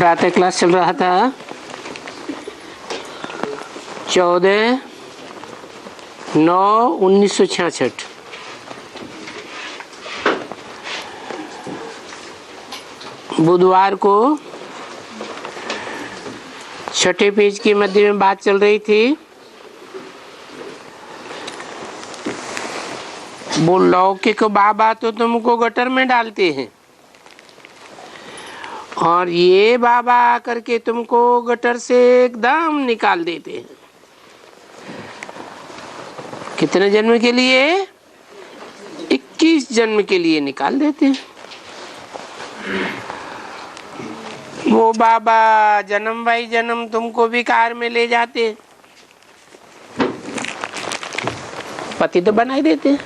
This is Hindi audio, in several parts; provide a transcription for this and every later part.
प्रातः क्लास चल रहा था 14/9/1966। बुधवार को छठे पेज के मध्य में बात चल रही थी। वो लौकिक बाबा तो तुमको गटर में डालते हैं और ये बाबा आकर के तुमको गटर से एकदम निकाल देते हैं। कितने जन्म के लिए? 21 जन्म के लिए निकाल देते हैं। वो बाबा जन्म भाई जन्म तुमको भी कार में ले जाते हैं, पति तो बना ही देते हैं।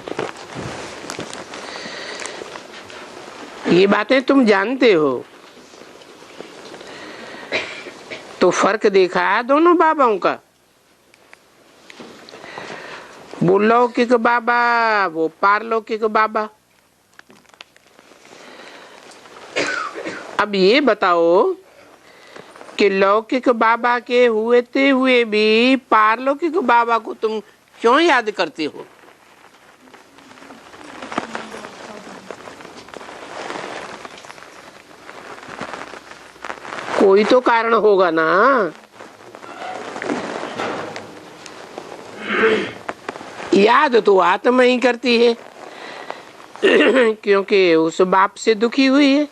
ये बातें तुम जानते हो। तो फर्क देखा है दोनों बाबाओं का। वो लौकिक बाबा, वो पारलौकिक बाबा। अब ये बताओ कि लौकिक बाबा के होते हुए भी पारलौकिक बाबा को तुम क्यों याद करते हो? कोई तो कारण होगा ना। याद तो आत्मा ही करती है क्योंकि उस बाप से दुखी हुई है।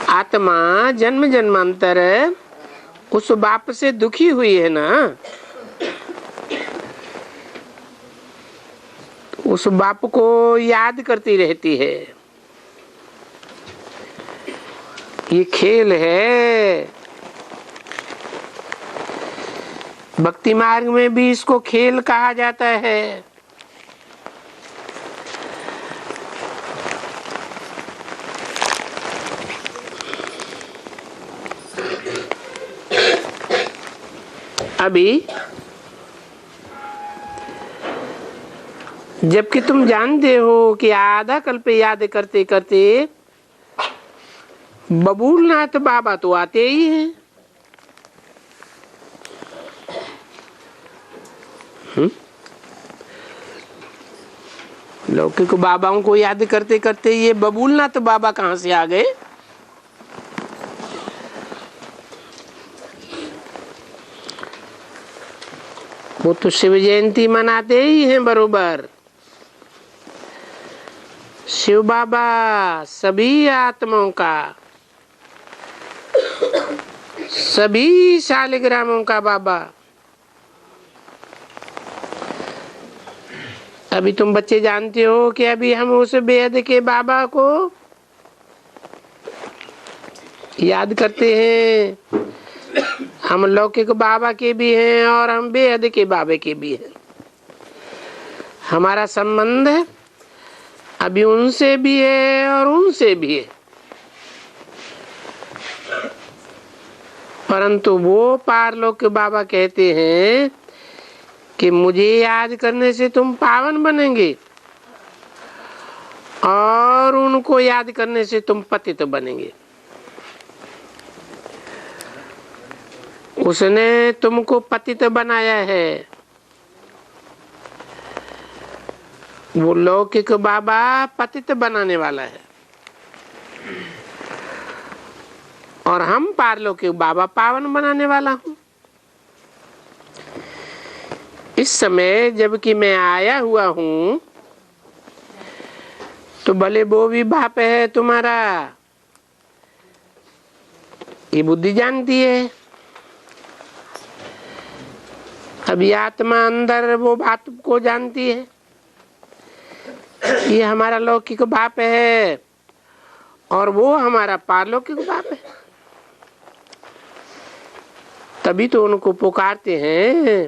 आत्मा जन्म जन्मांतर उस बाप से दुखी हुई है ना। उस बाप को याद करती रहती है। ये खेल है। भक्ति मार्ग में भी इसको खेल कहा जाता है। अभी जबकि तुम जानते हो कि आधा कल्प याद करते करते बबूलनाथ बाबा तो आते ही हैं। लौकिक बाबाओं को याद करते करते ये बबूलनाथ बाबा कहां से आ गए? वो तो शिव जयंती मनाते ही हैं बरोबर। शिव बाबा सभी आत्माओं का, सभी शालिग्रामों का बाबा। अभी तुम बच्चे जानते हो कि अभी हम उस बेहद के बाबा को याद करते हैं। हम लौकिक बाबा के भी हैं और हम बेहद के बाबा के भी हैं। हमारा संबंध अभी उनसे भी है और उनसे भी है। परंतु वो पारलौकिक बाबा कहते हैं कि मुझे याद करने से तुम पावन बनेंगे और उनको याद करने से तुम पतित बनेंगे। उसने तुमको पतित बनाया है। वो लौकिक बाबा पतित बनाने वाला है और हम पारलौकिक बाबा पावन बनाने वाला हूँ। इस समय जबकि मैं आया हुआ हूँ तो भले वो भी बाप है तुम्हारा, ये बुद्धि जानती है। अभी आत्मा अंदर वो बात को जानती है। ये हमारा लौकिक बाप है और वो हमारा पारलौकिक बाप है। तभी तो उनको पुकारते हैं।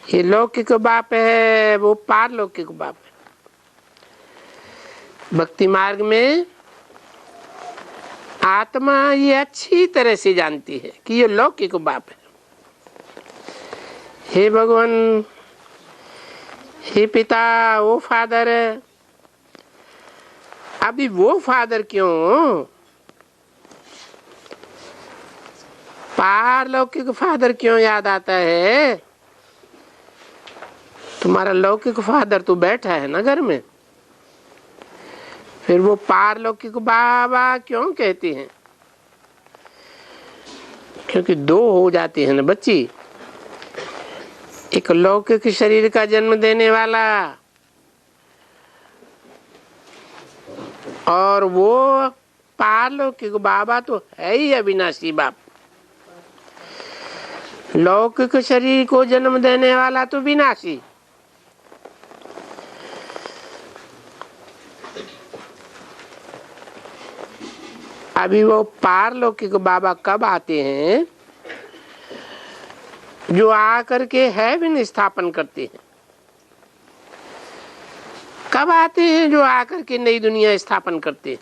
ये लौकिक बाप है, वो पारलौकिक बाप है। भक्ति मार्ग में आत्मा ये अच्छी तरह से जानती है कि ये लौकिक बाप है। हे भगवान, हे पिता, वो फादर। अभी वो फादर क्यों? पारलौकिक फादर क्यों याद आता है? तुम्हारा लौकिक फादर तो बैठा है ना घर में, फिर वो पारलौकिक बाबा क्यों कहते हैं? क्योंकि दो हो जाते हैं ना बच्ची, एक लौकिक शरीर का जन्म देने वाला और वो पारलौकिक बाबा तो है ही अविनाशी बाप। लौकिक शरीर को जन्म देने वाला तो विनाशी, अभी वो पारलौकिक बाबा कब आते हैं? जो आकर के हेवन स्थापन करते हैं। कब आते हैं? जो आकर के नई दुनिया स्थापन करते हैं।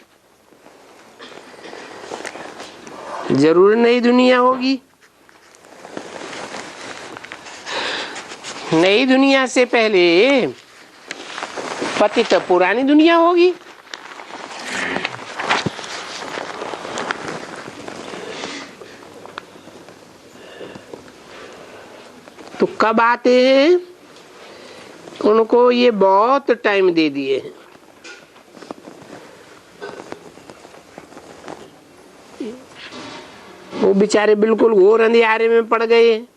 जरूर नई दुनिया होगी। नई दुनिया से पहले पतित पुरानी दुनिया होगी। तो कब आते हैं? उनको ये बहुत टाइम दे दिए हैं। वो बेचारे बिल्कुल घोर अंधियारे में पड़ गए हैं।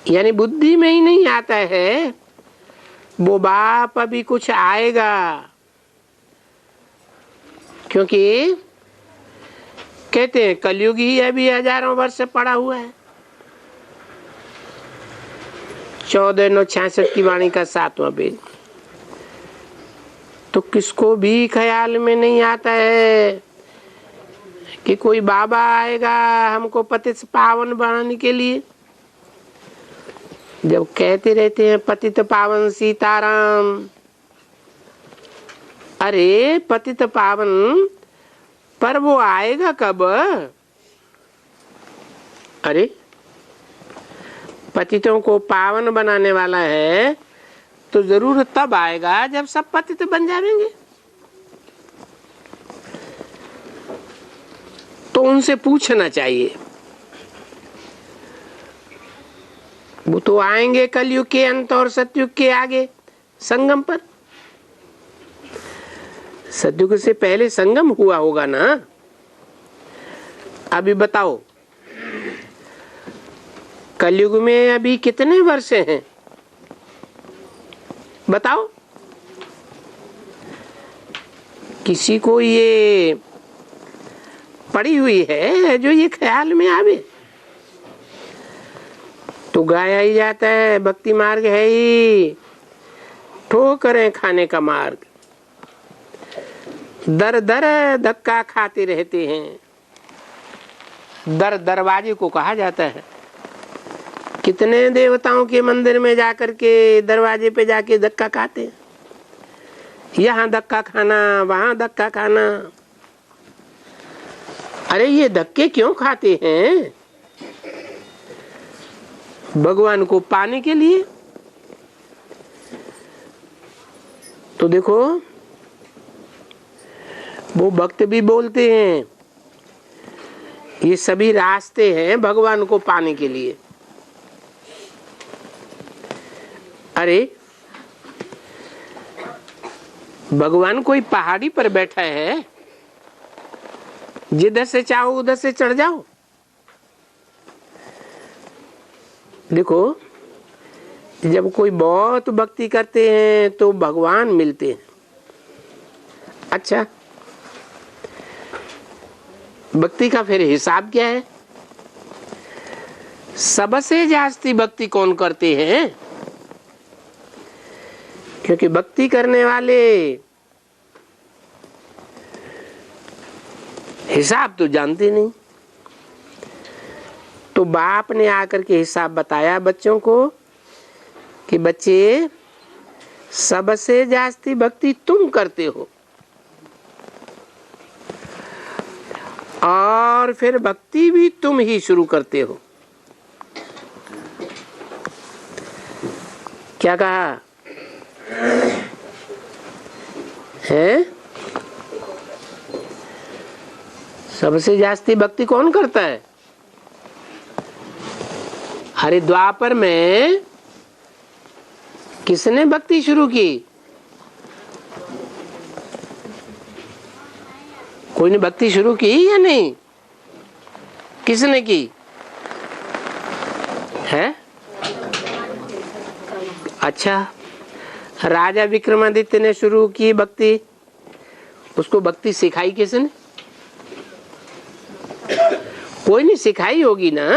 यानी बुद्धि में ही नहीं आता है वो बाप अभी कुछ आएगा, क्योंकि कहते हैं कलयुग ही अभी हजारों वर्ष से पड़ा हुआ है। 14/9/66 की वाणी का 7वां पेज। तो किसको भी ख्याल में नहीं आता है कि कोई बाबा आएगा हमको पतित पावन बनाने के लिए। जब कहते रहते हैं पतित पावन सीताराम, अरे पतित पावन, पर वो आएगा कब? अरे पतितों को पावन बनाने वाला है तो जरूर तब आएगा जब सब पतित बन जाएंगे। तो उनसे पूछना चाहिए। वो तो आएंगे कलयुग के अंत और सतयुग के आगे संगम पर। सतयुग से पहले संगम हुआ होगा ना। अभी बताओ कलयुग में अभी कितने वर्ष हैं? बताओ किसी को ये पड़ी हुई है जो ये ख्याल में आवे? तो गाया ही जाता है भक्ति मार्ग है ही ठोकरें खाने का मार्ग। दर दर धक्का खाते रहते हैं। दर दरवाजे को कहा जाता है। कितने देवताओं के मंदिर में जाकर के दरवाजे पे जाके धक्का खाते, यहाँ धक्का खाना वहां धक्का खाना। अरे ये धक्के क्यों खाते हैं? भगवान को पाने के लिए। तो देखो वो भक्त भी बोलते हैं ये सभी रास्ते हैं भगवान को पाने के लिए। अरे भगवान कोई पहाड़ी पर बैठा है, जिधर से चाहो उधर से चढ़ जाओ। देखो जब कोई बहुत भक्ति करते हैं तो भगवान मिलते हैं। अच्छा भक्ति का फिर हिसाब क्या है? सबसे जास्ती भक्ति कौन करते हैं? क्योंकि भक्ति करने वाले हिसाब तो जानते नहीं। तो बाप ने आकर के हिसाब बताया बच्चों को कि बच्चे सबसे जास्ती भक्ति तुम करते हो, और फिर भक्ति भी तुम ही शुरू करते हो। क्या कहा है? सबसे जास्ती भक्ति कौन करता है? अरे द्वापर में किसने भक्ति शुरू की? कोई ने भक्ति शुरू की या नहीं? किसने की है? अच्छा, राजा विक्रमादित्य ने शुरू की भक्ति। उसको भक्ति सिखाई किसने? कोई नहीं सिखाई होगी ना,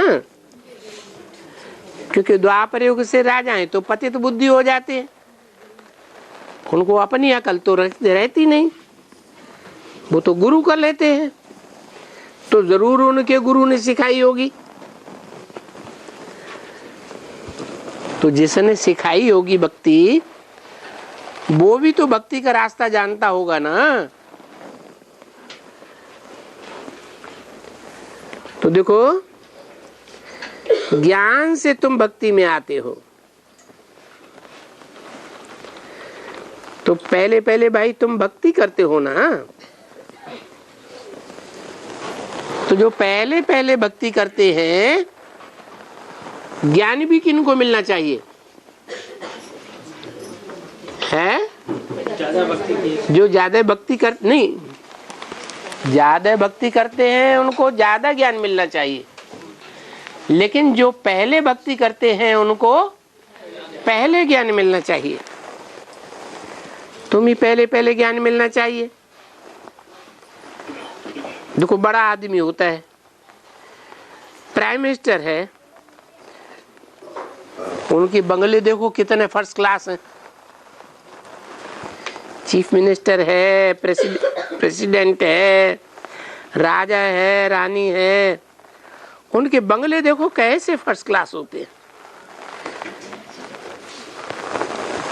क्योंकि द्वापर युग से राजा हैं तो पतित बुद्धि हो जाते हैं, उनको अपनी अकल तो रहती नहीं, वो तो गुरु कर लेते हैं, तो जरूर उनके गुरु ने सिखाई होगी। तो जिसने सिखाई होगी भक्ति, वो भी तो भक्ति का रास्ता जानता होगा ना। तो देखो, ज्ञान से तुम भक्ति में आते हो, तो पहले पहले भाई तुम भक्ति करते हो ना। तो जो पहले पहले भक्ति करते हैं, ज्ञान भी किनको मिलना चाहिए है? जो ज्यादा भक्ति कर नहीं, ज्यादा भक्ति करते हैं उनको ज्यादा ज्ञान मिलना चाहिए, लेकिन जो पहले भक्ति करते हैं उनको पहले ज्ञान मिलना चाहिए। तुम ही पहले पहले ज्ञान मिलना चाहिए। देखो, बड़ा आदमी होता है, प्राइम मिनिस्टर है, उनकी बंगले देखो कितने फर्स्ट क्लास हैं। चीफ मिनिस्टर है, प्रेसिडेंट है, राजा है, रानी है, उनके बंगले देखो कैसे फर्स्ट क्लास होते हैं।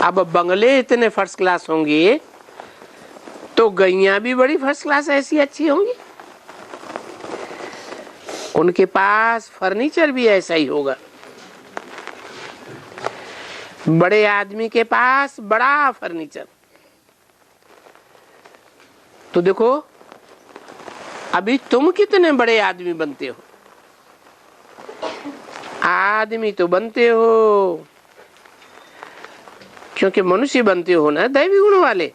अब बंगले इतने फर्स्ट क्लास होंगे तो गैया भी बड़ी फर्स्ट क्लास ऐसी अच्छी होंगी, उनके पास फर्नीचर भी ऐसा ही होगा। बड़े आदमी के पास बड़ा फर्नीचर। तो देखो, अभी तुम कितने बड़े आदमी बनते हो? आदमी तो बनते हो क्योंकि मनुष्य बनते हो ना, दैवी गुण वाले।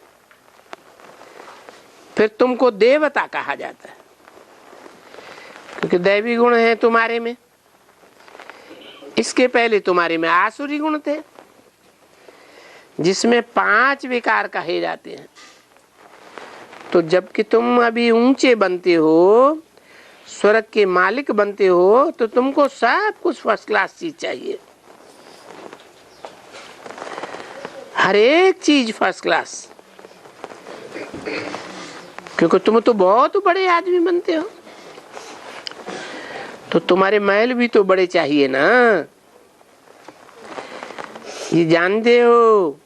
फिर तुमको देवता कहा जाता है क्योंकि दैवी गुण है तुम्हारे में। इसके पहले तुम्हारे में आसुरी गुण थे, जिसमें 5 विकार कहे जाते हैं। तो जबकि तुम अभी ऊंचे बनते हो, स्वर्ग के मालिक बनते हो, तो तुमको सब कुछ फर्स्ट क्लास चीज चाहिए, हर एक चीज फर्स्ट क्लास, क्योंकि तुम तो बहुत बड़े आदमी बनते हो, तो तुम्हारे महल भी तो बड़े चाहिए ना। ये जानते हो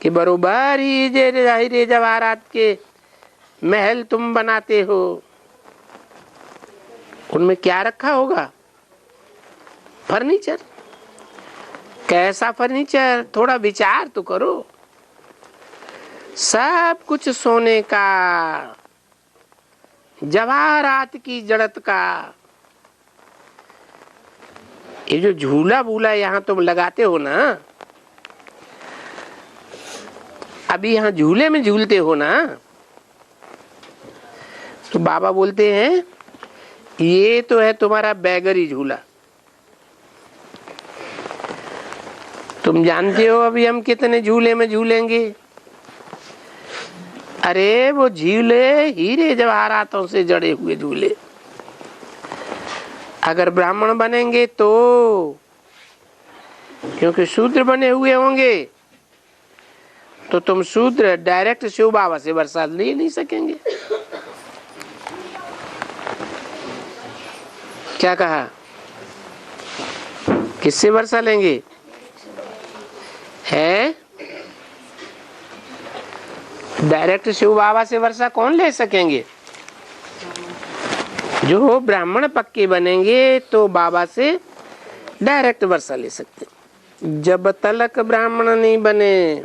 कि बरोबर ही हीरे जवाहरात के महल तुम बनाते हो, उनमें क्या रखा होगा? फर्नीचर। कैसा फर्नीचर? थोड़ा विचार तो करो। सब कुछ सोने का, जवाहरात की जड़त का। ये जो झूला भूला यहाँ तुम लगाते हो ना, अभी यहाँ झूले में झूलते हो ना, तो बाबा बोलते हैं ये तो है तुम्हारा बैगरी झूला। तुम जानते हो अभी हम कितने झूले में झूलेंगे? अरे वो झूले हीरे जवाहरातों से जड़े हुए झूले। अगर ब्राह्मण बनेंगे तो, क्योंकि शूद्र बने हुए होंगे, तो तुम शूद्र डायरेक्ट शिव बाबा से वर्षा ले नहीं सकेंगे। क्या कहा? किससे वर्षा लेंगे? है डायरेक्ट शिव बाबा से वर्षा कौन ले सकेंगे? जो ब्राह्मण पक्के बनेंगे तो बाबा से डायरेक्ट वर्षा ले सकते। जब तलक ब्राह्मण नहीं बने,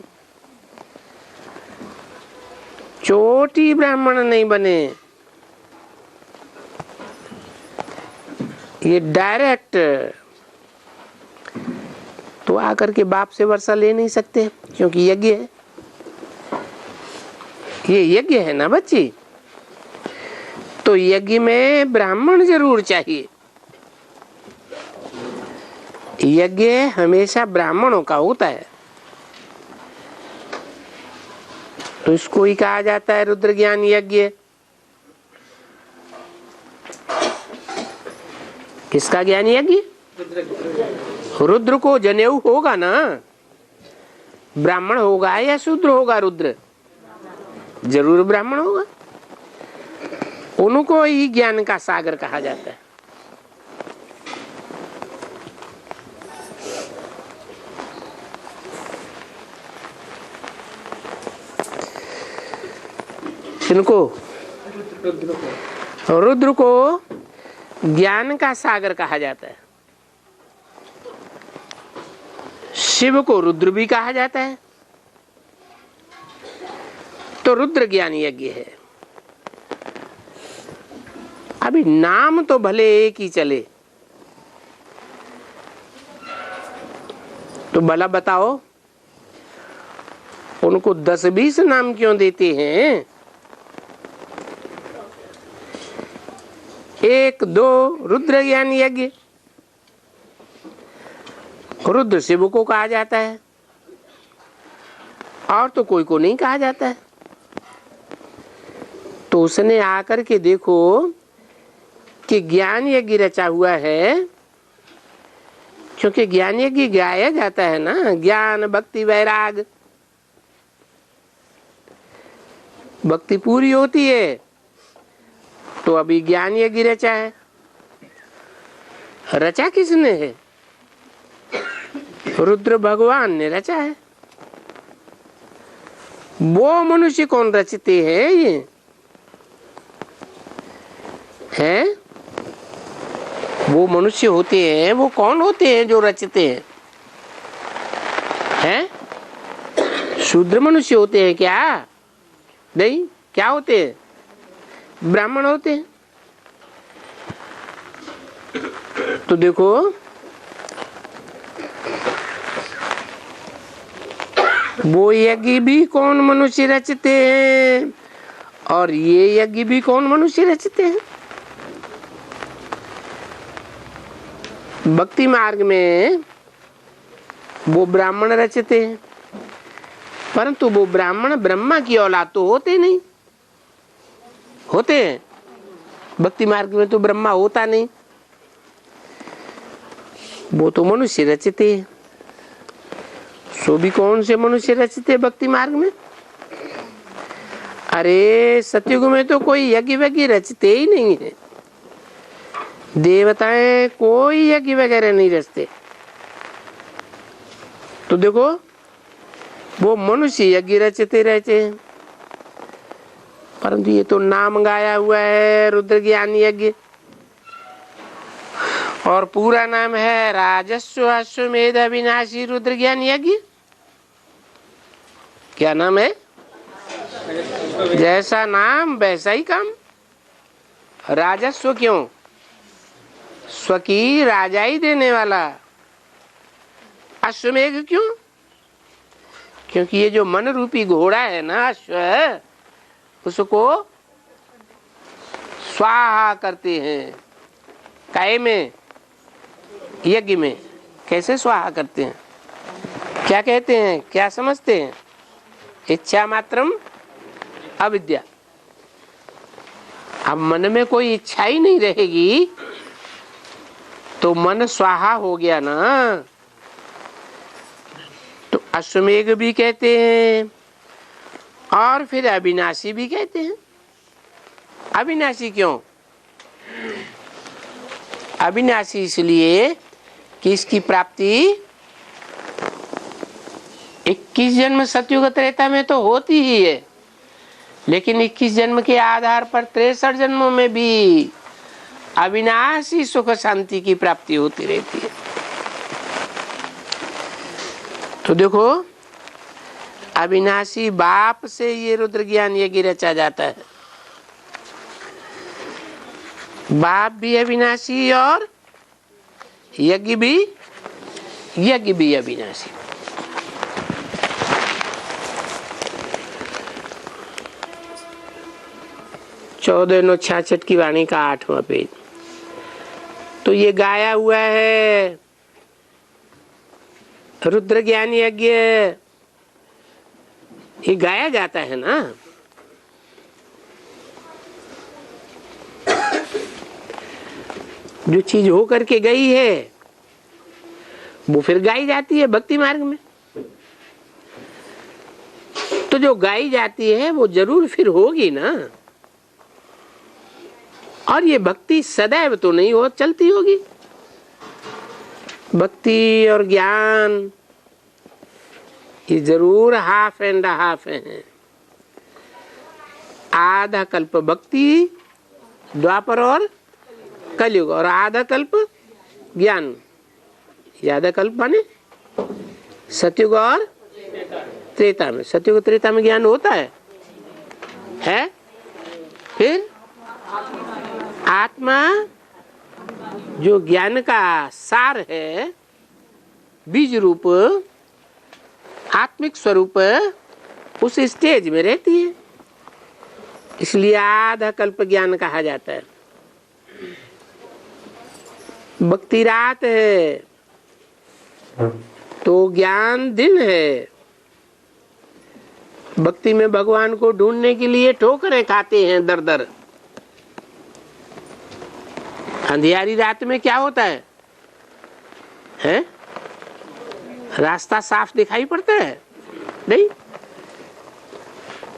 चोटी ब्राह्मण नहीं बने, ये डायरेक्ट तो आकर के बाप से वर्षा ले नहीं सकते, क्योंकि यज्ञ है, ये यज्ञ है ना बच्ची। तो यज्ञ में ब्राह्मण जरूर चाहिए, यज्ञ हमेशा ब्राह्मणों का होता है। तो इसको ही कहा जाता है रुद्र ज्ञान यज्ञ। किसका ज्ञान यज्ञ? रुद्र को जनेऊ होगा ना, ब्राह्मण होगा या शूद्र होगा? रुद्र जरूर ब्राह्मण होगा, उनको ही ज्ञान का सागर कहा जाता है। इनको रुद्र को ज्ञान का सागर कहा जाता है। शिव को रुद्र भी कहा जाता है। तो रुद्र ज्ञान यज्ञ है। अभी नाम तो भले एक ही चले, तो भला बताओ उनको 10-20 नाम क्यों देते हैं? 1-2 रुद्र ज्ञान यज्ञ। रुद्र शिव को कहा जाता है, और तो कोई को नहीं कहा जाता है। तो उसने आकर के देखो कि ज्ञान यज्ञ रचा हुआ है, क्योंकि ज्ञान यज्ञ गाया जाता है ना, ज्ञान भक्ति वैराग, भक्ति पूरी होती है। तो अभी ज्ञान यज्ञ रचा है। रचा किसने है? रुद्र भगवान ने रचा है। वो मनुष्य कौन रचते हैं? ये हैं वो मनुष्य होते हैं, वो कौन होते हैं जो रचते हैं? हैं शूद्र मनुष्य होते हैं क्या? नहीं, क्या होते हैं? ब्राह्मण होते हैं। तो देखो वो यज्ञ भी कौन मनुष्य रचते हैं, और ये यज्ञ भी कौन मनुष्य रचते हैं। भक्ति मार्ग में वो ब्राह्मण रचते हैं, परंतु वो ब्राह्मण ब्रह्मा की औलाद तो होते नहीं। होते हैं भक्ति मार्ग में तो ब्रह्मा होता नहीं, वो तो मनुष्य रचते हैं। सो भी कौन से मनुष्य रचते भक्ति मार्ग में? अरे सतयुग में तो कोई यज्ञ वज्ञ रचते ही नहीं है। देवताएं कोई यज्ञ वगैरह नहीं रचते। तो देखो वो मनुष्य यज्ञ रचते रहते हैं, परंतु ये तो नाम गाया हुआ है रुद्र ज्ञान यज्ञ, और पूरा नाम है राजस्व अश्वमेध अविनाशी रुद्र ज्ञान यज्ञ। क्या नाम है? जैसा नाम वैसा ही काम। राजस्व क्यों? स्वकी राजाई देने वाला। अश्वमेघ क्यों? क्योंकि ये जो मन रूपी घोड़ा है ना अश्व, उसको स्वाहा करते हैं। काय में? यज्ञ में। कैसे स्वाहा करते हैं? क्या कहते हैं? क्या समझते हैं? इच्छा मात्रम अविद्या। अब मन में कोई इच्छा ही नहीं रहेगी तो मन स्वाहा हो गया ना। तो अश्वमेघ भी कहते हैं और फिर अविनाशी भी कहते हैं। अविनाशी क्यों? अविनाशी इसलिए कि इसकी प्राप्ति 21 जन्म सतयुग त्रेता में तो होती ही है, लेकिन 21 जन्म के आधार पर 63 जन्मों में भी अविनाशी सुख शांति की प्राप्ति होती रहती है। तो देखो अविनाशी बाप से ये रुद्र ज्ञान यज्ञ रचा जाता है। बाप भी अविनाशी और यज्ञ भी अविनाशी। चौदह 966 की वाणी का 8वां पेज। तो ये गाया हुआ है रुद्र ज्ञान यज्ञ, ये गाया जाता है ना। जो चीज हो करके गई है वो फिर गाई जाती है भक्ति मार्ग में। तो जो गाई जाती है वो जरूर फिर होगी ना। और ये भक्ति सदैव तो नहीं हो चलती होगी। भक्ति और ज्ञान ये जरूर हाफ एंड हाफ है। आधा कल्प भक्ति द्वापर और कलयुग, और आधा कल्प ज्ञान। आधा कल्प माने सतयुग और त्रेता में। सतयुग त्रेता में ज्ञान होता है? फिर आत्मा जो ज्ञान का सार है, बीज रूप आत्मिक स्वरूप उस स्टेज में रहती है, इसलिए आधा कल्प ज्ञान कहा जाता है। भक्ति रात है तो ज्ञान दिन है। भक्ति में भगवान को ढूंढने के लिए ठोकरें खाते हैं दर दर। अंधियारी रात में क्या होता है? रास्ता साफ दिखाई पड़ता है नहीं?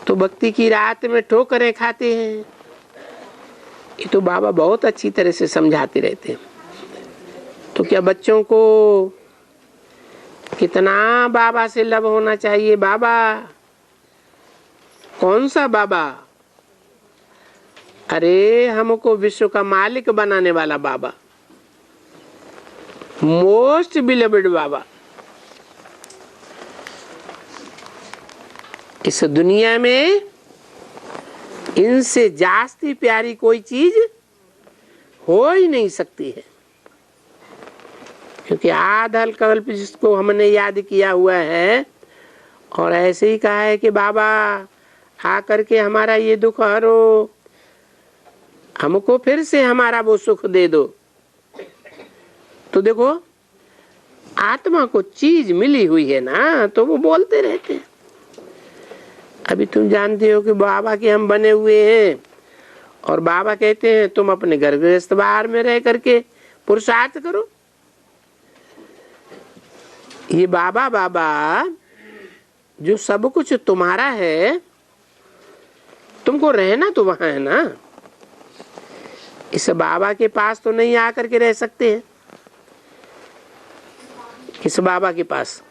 तो भक्ति की रात में ठोकरें खाते हैं। ये तो बाबा बहुत अच्छी तरह से समझाते रहते हैं। तो क्या बच्चों को कितना बाबा से लव होना चाहिए? बाबा कौन सा बाबा? अरे हमको विश्व का मालिक बनाने वाला बाबा, मोस्ट बिलवेड बाबा। इस दुनिया में इनसे जास्ती प्यारी कोई चीज हो ही नहीं सकती है। क्योंकि आधा कल्प जिसको हमने याद किया हुआ है और ऐसे ही कहा है कि बाबा आकर के हमारा ये दुख हरो, हमको फिर से हमारा वो सुख दे दो। तो देखो आत्मा को चीज मिली हुई है ना, तो वो बोलते रहते हैं। अभी तुम जानते हो कि बाबा के हम बने हुए हैं और बाबा कहते हैं तुम अपने घर गृहस्थ बाहर में रह करके पुरुषार्थ करो। ये बाबा बाबा जो सब कुछ तुम्हारा है, तुमको रहना तो वहां है ना। इस बाबा के पास तो नहीं आकर के रह सकते हैं। इस बाबा के पास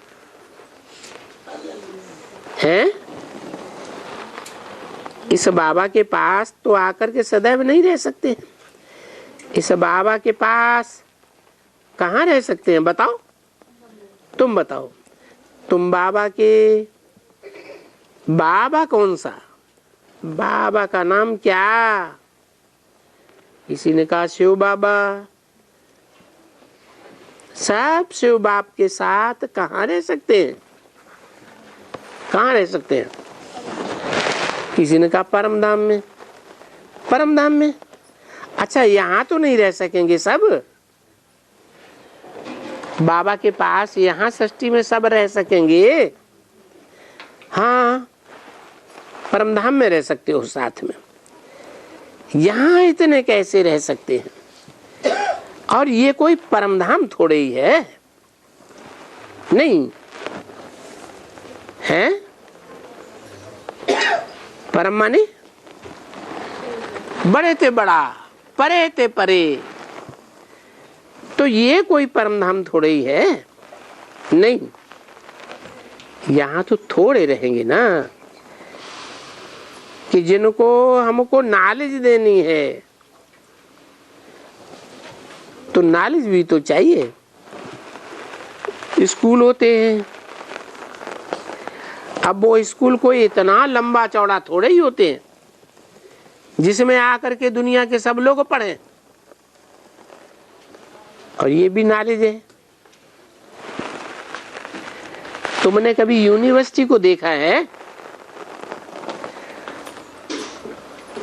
है, इस बाबा के पास तो आकर के सदैव नहीं रह सकते हैं। इस बाबा के पास कहाँ रह सकते हैं? बताओ, तुम बताओ। तुम बाबा के, बाबा कौन सा? बाबा का नाम क्या? किसी ने कहा शिव बाबा। सब शिव बाप के साथ कहाँ रह सकते हैं? कहाँ रह सकते हैं? किसी ने कहा परम धाम में। परम धाम में? अच्छा, यहाँ तो नहीं रह सकेंगे सब। बाबा के पास यहाँ सृष्टि में सब रह सकेंगे। हाँ, परम धाम में रह सकते हो साथ में। यहाँ इतने कैसे रह सकते हैं? और ये कोई परम धाम थोड़े ही है, नहीं है। परम माने बड़े ते बड़ा, परे ते परे। तो ये कोई परम धाम थोड़े ही है, नहीं। यहाँ तो थोड़े रहेंगे ना कि जिनको हमको नॉलेज देनी है, तो नॉलेज भी तो चाहिए। स्कूल होते हैं, अब वो स्कूल कोई इतना लंबा चौड़ा थोड़े ही होते हैं जिसमें आकर के दुनिया के सब लोग पढ़ें। और ये भी नॉलेज है। तुमने कभी यूनिवर्सिटी को देखा है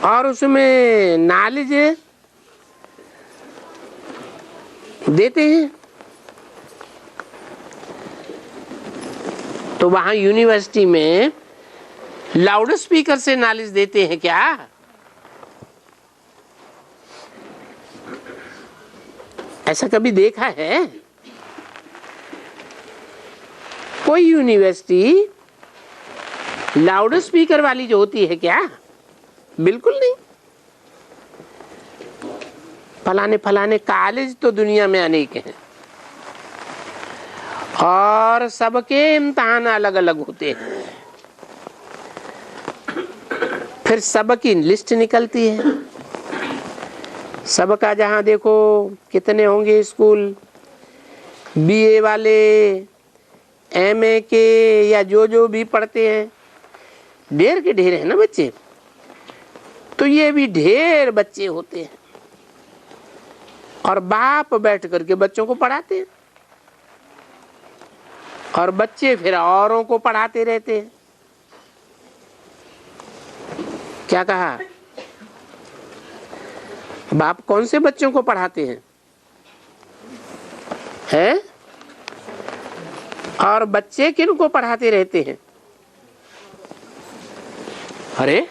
और उसमें नॉलेज देते हैं? तो वहां यूनिवर्सिटी में लाउड स्पीकर से नॉलेज देते हैं क्या? ऐसा कभी देखा है? कोई यूनिवर्सिटी लाउड स्पीकर वाली जो होती है क्या? बिल्कुल नहीं। फलाने फलाने कॉलेज तो दुनिया में अनेक हैं और सबके इम्तिहान अलग अलग होते हैं। फिर सबकी लिस्ट निकलती है, सबका जहां देखो कितने होंगे स्कूल, बीए वाले, एमए के या जो भी पढ़ते हैं, ढेर के ढेर है ना बच्चे। तो ये भी ढेर बच्चे होते हैं और बाप बैठ करके बच्चों को पढ़ाते हैं और बच्चे फिर औरों को पढ़ाते रहते हैं। क्या कहा? बाप कौन से बच्चों को पढ़ाते हैं? हैं? और बच्चे किन को पढ़ाते रहते हैं? अरे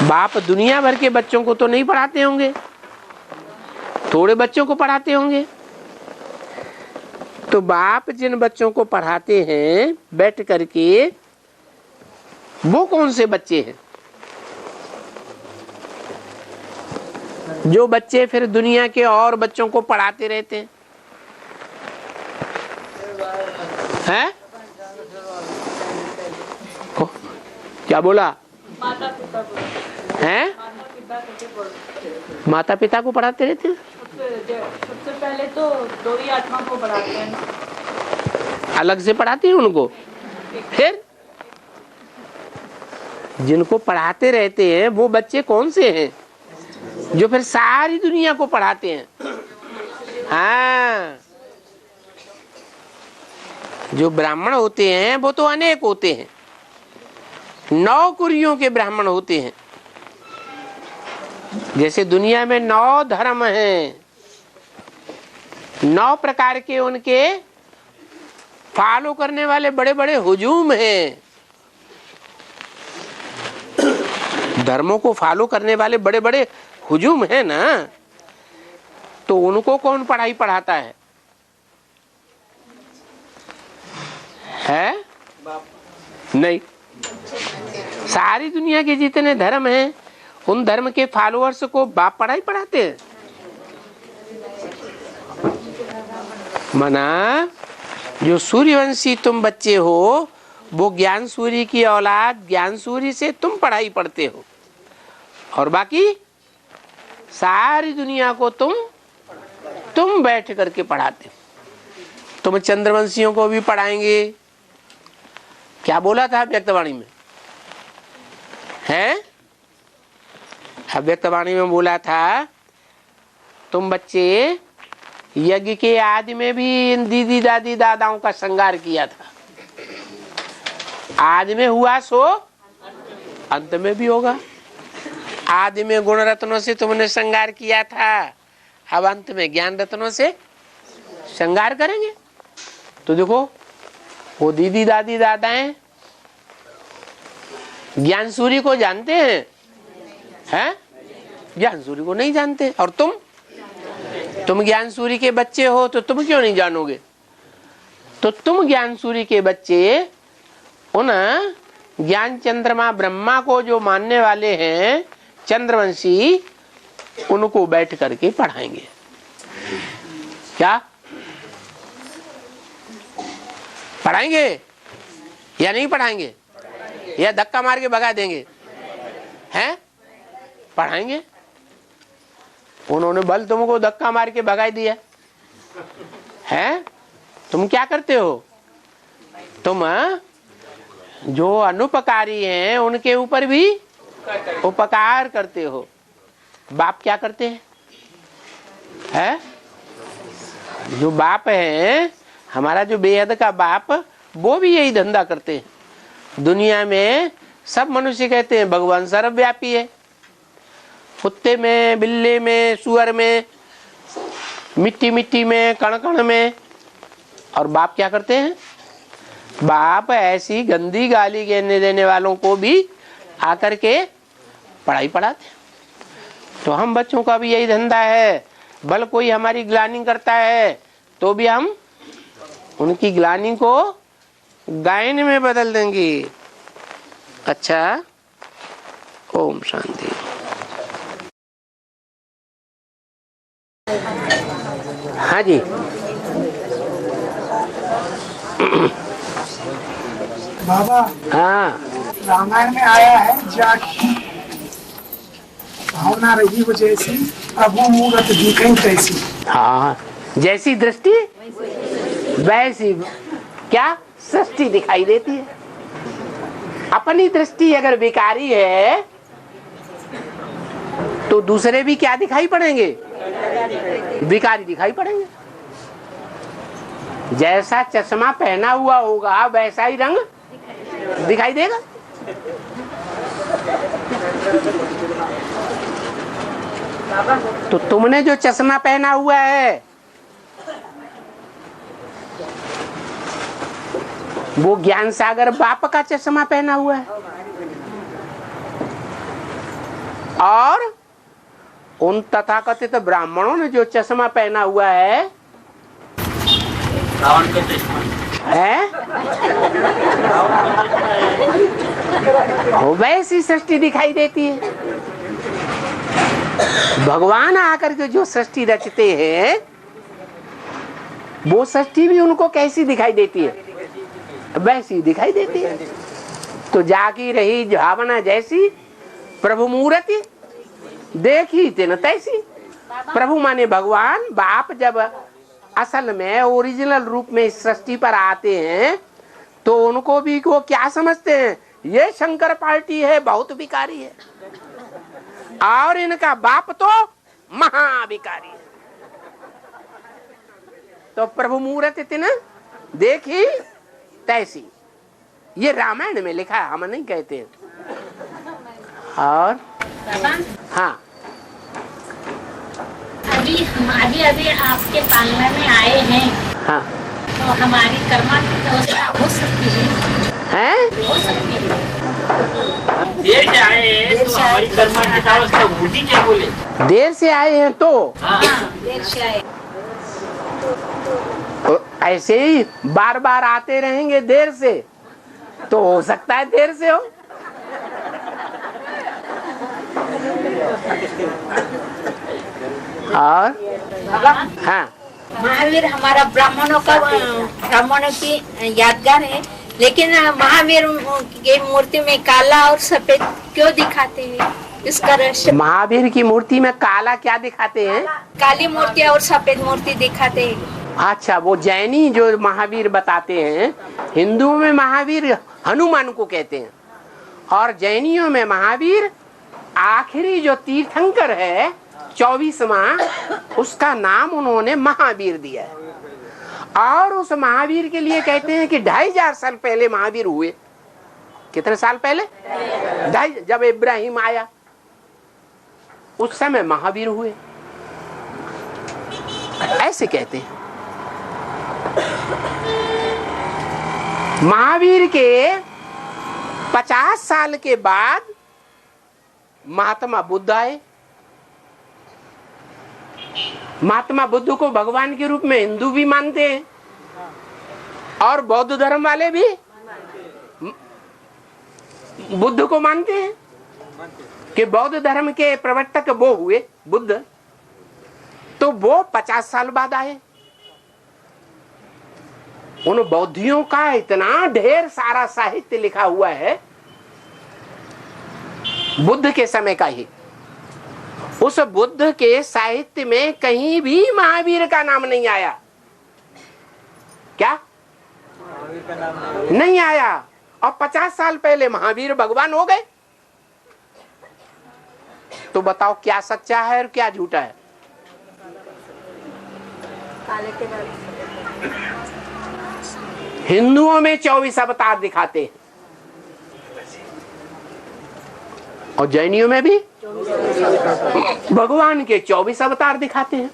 बाप दुनिया भर के बच्चों को तो नहीं पढ़ाते होंगे, थोड़े बच्चों को पढ़ाते होंगे। तो बाप जिन बच्चों को पढ़ाते हैं बैठ करके, वो कौन से बच्चे हैं? जो बच्चे फिर दुनिया के और बच्चों को पढ़ाते रहते हैं। हैं? क्या बोला? माता पिता को हैं? माता पिता को पढ़ाते रहते हैं। सबसे पहले तो दो ही आत्मा को पढ़ाते हैं ना। अलग से पढ़ाते हैं उनको। फिर जिनको पढ़ाते रहते हैं वो बच्चे कौन से हैं? जो फिर सारी दुनिया को पढ़ाते हैं। हाँ, जो ब्राह्मण होते हैं वो तो अनेक होते हैं, 9 कुरियों के ब्राह्मण होते हैं। जैसे दुनिया में 9 धर्म हैं, 9 प्रकार के उनके फॉलो करने वाले बड़े बड़े हुजूम हैं। धर्मों को फॉलो करने वाले बड़े बड़े हुजूम है ना, तो उनको कौन पढ़ाई पढ़ाता है? नहीं। सारी दुनिया के जितने धर्म हैं उन धर्म के फॉलोअर्स को बाप पढ़ाई पढ़ाते हैं। मना जो सूर्यवंशी तुम बच्चे हो, वो ज्ञान सूर्य की औलाद, ज्ञान सूर्य से तुम पढ़ाई पढ़ते हो और बाकी सारी दुनिया को तुम बैठ करके पढ़ाते हो। तुम चंद्रवंशियों को भी पढ़ाएंगे। क्या बोला था व्यक्तवाणी में? हैं? व्यक्तवाणी में बोला था तुम बच्चे यज्ञ के आदि में भी इन दीदी दादी दादाओं का श्रृंगार किया था। आदि में हुआ सो अंत में भी होगा। आदि में गुण रत्नों से तुमने श्रृंगार किया था, अब अंत में ज्ञान रत्नों से श्रृंगार करेंगे। तो देखो वो दीदी दादी दादाएं ज्ञान सूर्य को जानते हैं? ज्ञान सूर्य को नहीं जानते। और तुम ज्ञान सूर्य के बच्चे हो तो तुम क्यों नहीं जानोगे? तो तुम ज्ञान सूर्य के बच्चे उन ज्ञान चंद्रमा ब्रह्मा को जो मानने वाले हैं चंद्रवंशी, उनको बैठ करके पढ़ाएंगे। क्या पढ़ाएंगे या नहीं पढ़ाएंगे? या धक्का मार के भगा देंगे? हैं? पढ़ाएंगे। उन्होंने बल तुमको धक्का मार के भगा दिया है। तुम क्या करते हो? तुम जो अनुपकारी हैं उनके ऊपर भी उपकार करते हो। बाप क्या करते हैं? है। जो बाप है हमारा, जो बेहद का बाप, वो भी यही धंधा करते हैं। दुनिया में सब मनुष्य कहते हैं भगवान सर्वव्यापी है। कुत्ते में, बिल्ली में, सुअर में, मिट्टी मिट्टी में, कण कण में। और बाप क्या करते हैं? बाप ऐसी गंदी गाली कहने देने वालों को भी आकर के पढ़ाई पढ़ाते हैं। तो हम बच्चों का भी यही धंधा है। भले कोई हमारी ग्लानि करता है तो भी हम उनकी ग्लानि को गायन में बदल देंगे। अच्छा, ओम शांति। हाँ जी। बाबा, हाँ, रामायण में आया है जाट की भावना रही वो जैसी, प्रभु मूरत दिखे तैसी। हाँ, जैसी दृष्टि वैसी क्या सृष्टि दिखाई देती है। अपनी दृष्टि अगर विकारी है तो दूसरे भी क्या दिखाई पड़ेंगे? विकारी दिखाई पड़ेंगे। जैसा चश्मा पहना हुआ होगा वैसा ही रंग दिखाई देगा। तो तुमने जो चश्मा पहना हुआ है वो ज्ञान सागर बाप का चश्मा पहना हुआ है, और उन तथाकथित ब्राह्मणों ने जो चश्मा पहना हुआ है रावण का चश्मा है, वैसी सृष्टि दिखाई देती है। भगवान आकर के जो सृष्टि रचते हैं वो सृष्टि भी उनको कैसी दिखाई देती है? वैसी दिखाई देती है। तो जाकी रही भावना जैसी, प्रभु मूर्ति देखी तिन तैसी। प्रभु माने भगवान, बाप जब असल में ओरिजिनल रूप में इस सृष्टि पर आते हैं तो उनको भी वो क्या समझते हैं? ये शंकर पार्टी है, बहुत विकारी है, और इनका बाप तो महाविकारी है। तो प्रभु मूर्ति तिन देखी तैसी, ये रामायण में लिखा है, हम नहीं कहते हैं। और हाँ, अभी आपके पार्लर में आए हैं। हाँ, तो हमारी कर्मा की व्यवस्था हो सकती है? हो सकती है। देर से आए हैं तो हमारी कर्मा की व्यवस्था होगी क्या? बोले देर से आए हैं तो देर से आए। ऐसे ही बार बार आते रहेंगे देर से तो हो सकता है देर से हो। और हाँ, महावीर हमारा ब्राह्मणों की यादगार है, लेकिन महावीर की मूर्ति में काला और सफेद क्यों दिखाते हैं? इसका रहस्य। महावीर की मूर्ति में काला क्या दिखाते हैं? काली मूर्ति और सफेद मूर्ति दिखाते हैं। अच्छा, वो जैनी जो महावीर बताते हैं, हिंदुओं में महावीर हनुमान को कहते हैं, और जैनियों में महावीर आखिरी जो तीर्थंकर है 24वां, उसका नाम उन्होंने महावीर दिया है। और उस महावीर के लिए कहते हैं कि 2500 साल पहले महावीर हुए। कितने साल पहले? 2,500। जब इब्राहिम आया उस समय महावीर हुए, ऐसे कहते हैं। महावीर के 50 साल के बाद महात्मा बुद्ध आए। महात्मा बुद्ध को भगवान के रूप में हिंदू भी मानते हैं, और बौद्ध धर्म वाले भी बुद्ध को मानते हैं कि बौद्ध धर्म के प्रवर्तक वो हुए बुद्ध। तो वो 50 साल बाद आए। उन बौद्धियों का इतना ढेर सारा साहित्य लिखा हुआ है बुद्ध के समय का ही। उस बुद्ध के साहित्य में कहीं भी महावीर का नाम नहीं आया। क्या? महावीर का नाम नहीं आया। और 50 साल पहले महावीर भगवान हो गए। तो बताओ क्या सच्चा है और क्या झूठा है? काले के बाद हिंदुओं में 24 अवतार दिखाते हैं और जैनियों में भी भगवान के 24 अवतार दिखाते हैं।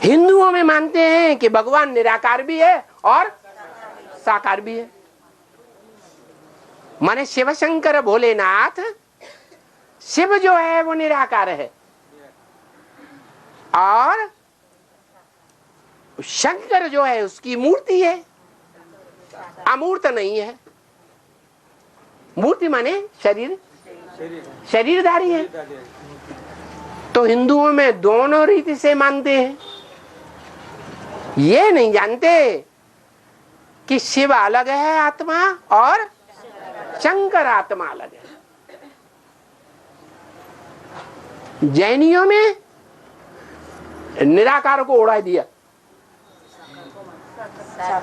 हिंदुओं में मानते हैं कि भगवान निराकार भी है और साकार भी है। माने शिव शंकर भोलेनाथ, शिव जो है वो निराकार है और शंकर जो है उसकी मूर्ति है, अमूर्त नहीं है। मूर्ति माने शरीर, शरीरधारी है। तो हिंदुओं में दोनों रीति से मानते हैं। ये नहीं जानते कि शिव अलग है आत्मा और शंकर आत्मा अलग है। जैनियों में निराकार को उड़ा दिया,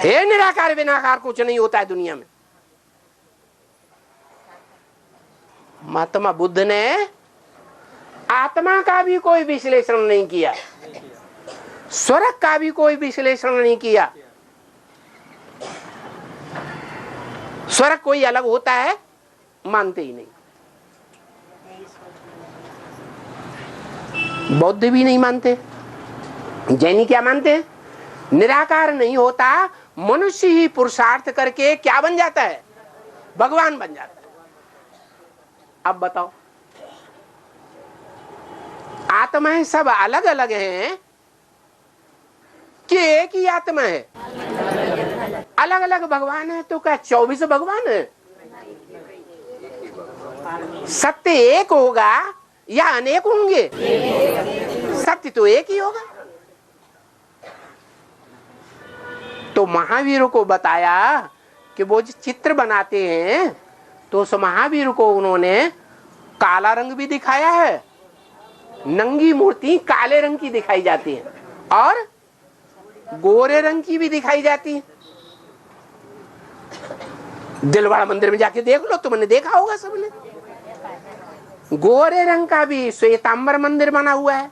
हे निराकार विनाकार कुछ नहीं होता है दुनिया में। महात्मा बुद्ध ने आत्मा का भी कोई विश्लेषण नहीं किया, स्वर्ग का भी कोई विश्लेषण नहीं किया। स्वर्ग कोई अलग होता है मानते ही नहीं। बौद्ध भी नहीं मानते। जैनी क्या मानते हैं? निराकार नहीं होता, मनुष्य ही पुरुषार्थ करके क्या बन जाता है? भगवान बन जाता है। अब बताओ, आत्माएं सब अलग अलग हैं कि एक ही आत्मा है? अलग अलग भगवान है। तो क्या 24 भगवान है? सत्य एक होगा या अनेक होंगे? सत्य तो एक ही होगा। तो महावीरों को बताया कि वो जो चित्र बनाते हैं तो उस महावीर को उन्होंने काला रंग भी दिखाया है। नंगी मूर्ति काले रंग की दिखाई जाती है और गोरे रंग की भी दिखाई जाती है। दिलवाड़ा मंदिर में जाके देख लो, तुमने देखा होगा सबने। गोरे रंग का भी श्वेतांबर मंदिर बना हुआ है,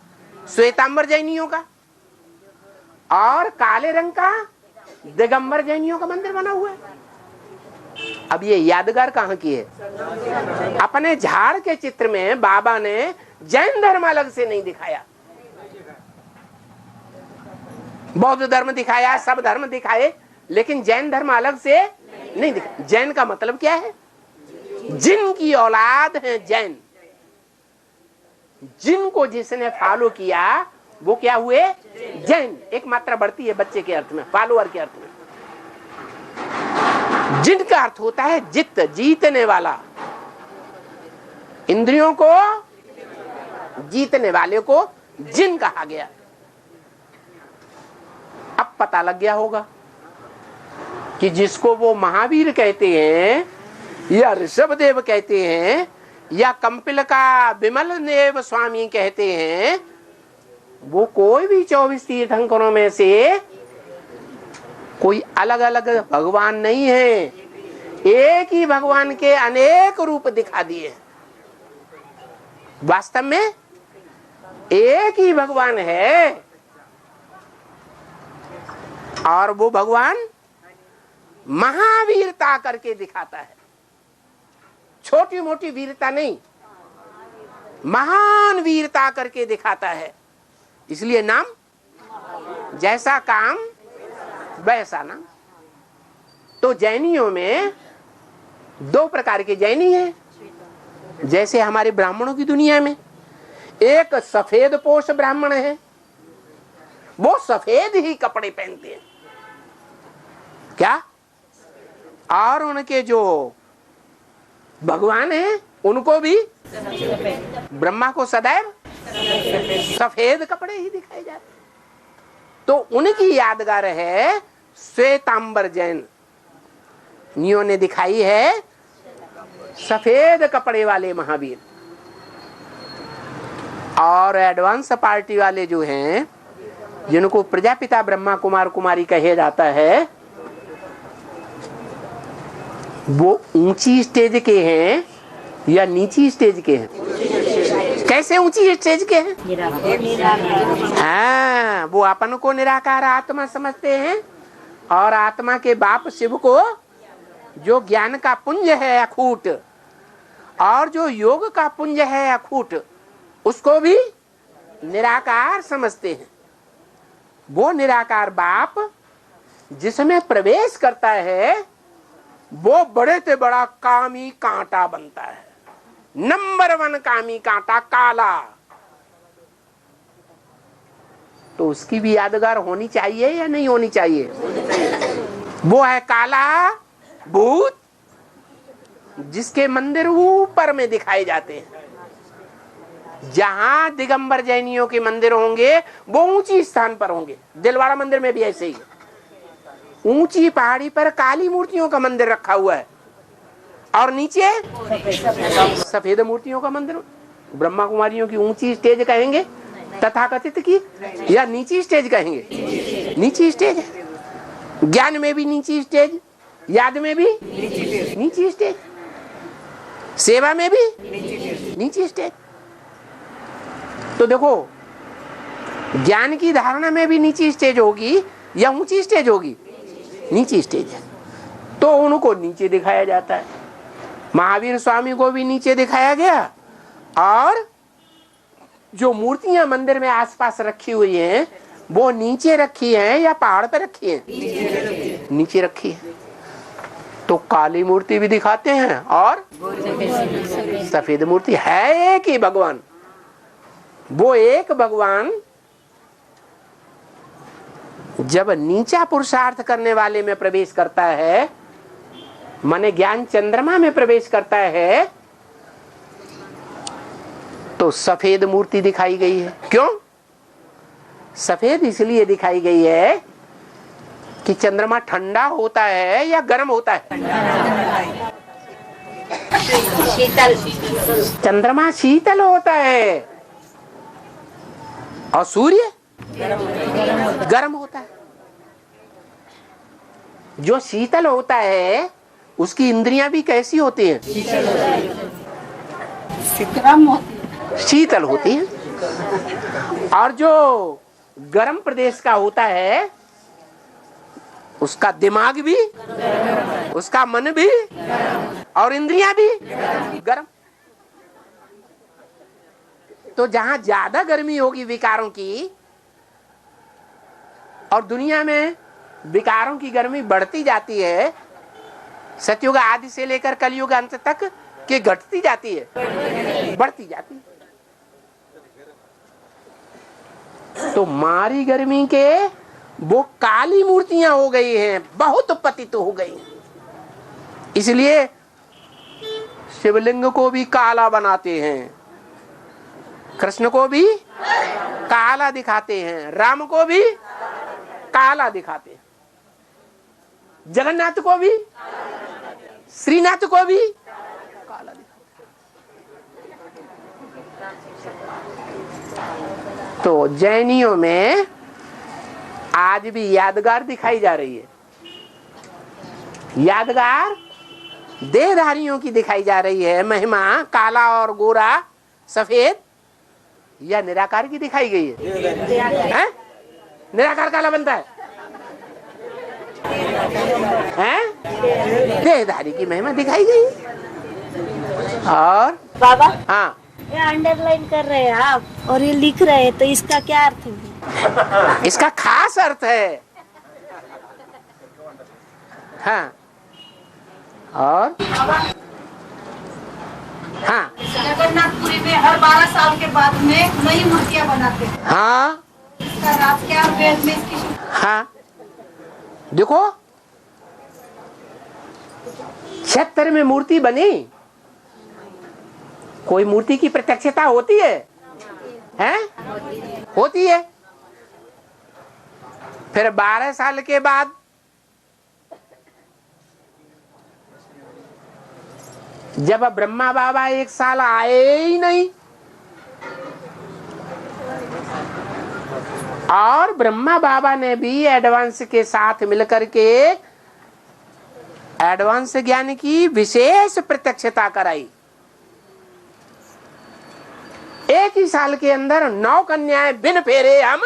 श्वेतांबर जैनियों का, और काले रंग का दिगंबर जैनियों का मंदिर बना हुआ है। अब ये यादगार कहाँ की है? अपने झाड़ के चित्र में बाबा ने जैन धर्म अलग से नहीं दिखाया, बौद्ध धर्म दिखाया, सब धर्म दिखाए, लेकिन जैन धर्म अलग से नहीं दिखाया। जैन का मतलब क्या है? जिन की औलाद है जैन। जिन को जिसने फॉलो किया वो क्या हुए? जैन। एक मात्रा बढ़ती है बच्चे के अर्थ में, फॉलोअर के अर्थ में। जिन का अर्थ होता है जित, जीतने वाला। इंद्रियों को जीतने वाले को जिन कहा गया। अब पता लग गया होगा कि जिसको वो महावीर कहते हैं या ऋषभदेव कहते हैं या कंपिल का विमल देव स्वामी कहते हैं, वो कोई भी 24 तीर्थंकरों में से कोई अलग अलग भगवान नहीं है। एक ही भगवान के अनेक रूप दिखा दिए। वास्तव में एक ही भगवान है और वो भगवान महावीरता करके दिखाता है। छोटी मोटी वीरता नहीं, महान वीरता करके दिखाता है। इसलिए नाम जैसा काम वैसा नाम। तो जैनियों में दो प्रकार के जैनी हैं। जैसे हमारे ब्राह्मणों की दुनिया में एक सफेद पोष ब्राह्मण है, वो सफेद ही कपड़े पहनते हैं क्या, और उनके जो भगवान हैं उनको भी ब्रह्मा को सदैव सफेद कपड़े ही दिखाए जाते। तो उनकी यादगार है श्वेतांबर जैन नियों ने दिखाई है सफेद कपड़े वाले महावीर। और एडवांस पार्टी वाले जो हैं, जिनको प्रजापिता ब्रह्मा कुमार कुमारी कहे जाता है, वो ऊंची स्टेज के हैं या नीची स्टेज के हैं? कैसे ऊंची स्टेज के हैं? हाँ, वो अपन को निराकार आत्मा समझते हैं और आत्मा के बाप शिव को जो ज्ञान का पुंज है अखूट और जो योग का पुंज है अखूट उसको भी निराकार समझते हैं। वो निराकार बाप जिसमें प्रवेश करता है वो बड़े से बड़ा कामी कांटा बनता है। नंबर 1 कामी कांटा काला। तो उसकी भी यादगार होनी चाहिए या नहीं होनी चाहिए? वो है काला भूत जिसके मंदिर ऊपर में दिखाए जाते हैं। जहां दिगंबर जैनियों के मंदिर होंगे वो ऊंची स्थान पर होंगे। दिलवाड़ा मंदिर में भी ऐसे ही ऊंची पहाड़ी पर काली मूर्तियों का मंदिर रखा हुआ है और नीचे सफेद मूर्तियों का मंदिर। ब्रह्मा कुमारियों की ऊंची स्टेज कहेंगे तथाकथित की या नीची स्टेज कहेंगे? नीची स्टेज। ज्ञान में भी नीची स्टेज, याद में भी नीची स्टेज, सेवा में भी नीची स्टेज। तो देखो ज्ञान की धारणा में भी नीची स्टेज होगी या ऊंची स्टेज होगी? नीची स्टेज है तो उनको नीचे दिखाया जाता है। महावीर स्वामी को भी नीचे दिखाया गया और जो मूर्तियां मंदिर में आसपास रखी हुई हैं वो नीचे रखी हैं या पहाड़ पे रखी हैं? नीचे रखी है। तो काली मूर्ति भी दिखाते हैं और सफेद मूर्ति है। एक ही भगवान, वो एक भगवान जब नीचा पुरुषार्थ करने वाले में प्रवेश करता है, माने ज्ञान चंद्रमा में प्रवेश करता है, तो सफेद मूर्ति दिखाई गई है। क्यों सफेद? इसलिए दिखाई गई है कि चंद्रमा ठंडा होता है या गर्म होता है? शीतल। चंद्रमा शीतल होता है और सूर्य गर्म होता है। जो शीतल होता है उसकी इंद्रियां भी कैसी होती हैं? शीतल होती हैं। और जो गर्म प्रदेश का होता है उसका दिमाग भी, उसका मन भी और इंद्रियां भी गर्म। तो जहां ज्यादा गर्मी होगी विकारों की, और दुनिया में विकारों की गर्मी बढ़ती जाती है, सतयुग आदि से लेकर कलयुग अंत तक कि घटती जाती है, बढ़ती जाती है। तो मारी गर्मी के वो काली मूर्तियां हो गई हैं, बहुत पतित हो गई। इसलिए शिवलिंग को भी काला बनाते हैं, कृष्ण को भी काला दिखाते हैं, राम को भी काला दिखाते हैं, जगन्नाथ को भी, श्रीनाथ को भी काला दिखाते हैं। तो जैनियों में आज भी यादगार दिखाई जा रही है। यादगार देहधारियों की दिखाई जा रही है। महिमा काला और गोरा सफेद या निराकार की दिखाई गई है? निराकार काला बनता है, देहधारी की महिमा दिखाई गई। और बाबा, हाँ, ये अंडरलाइन कर रहे हैं आप और ये लिख रहे हैं, तो इसका क्या अर्थ है? इसका खास अर्थ है। हाँ, और हाँ, जगन्नाथपुरी में हर 12 साल के बाद में नई मूर्तियां बनाते हैं। हाँ, इसका राज क्या वेद में इसकी? हाँ, देखो 76 में मूर्ति बनी, कोई मूर्ति की प्रत्यक्षता होती है? हैं? होती है। फिर 12 साल के बाद जब ब्रह्मा बाबा 1 साल आए ही नहीं और ब्रह्मा बाबा ने भी एडवांस के साथ मिलकर के एडवांस ज्ञान की विशेष प्रत्यक्षता कराई। एक ही साल के अंदर 9 कन्याएं बिन फेरे हम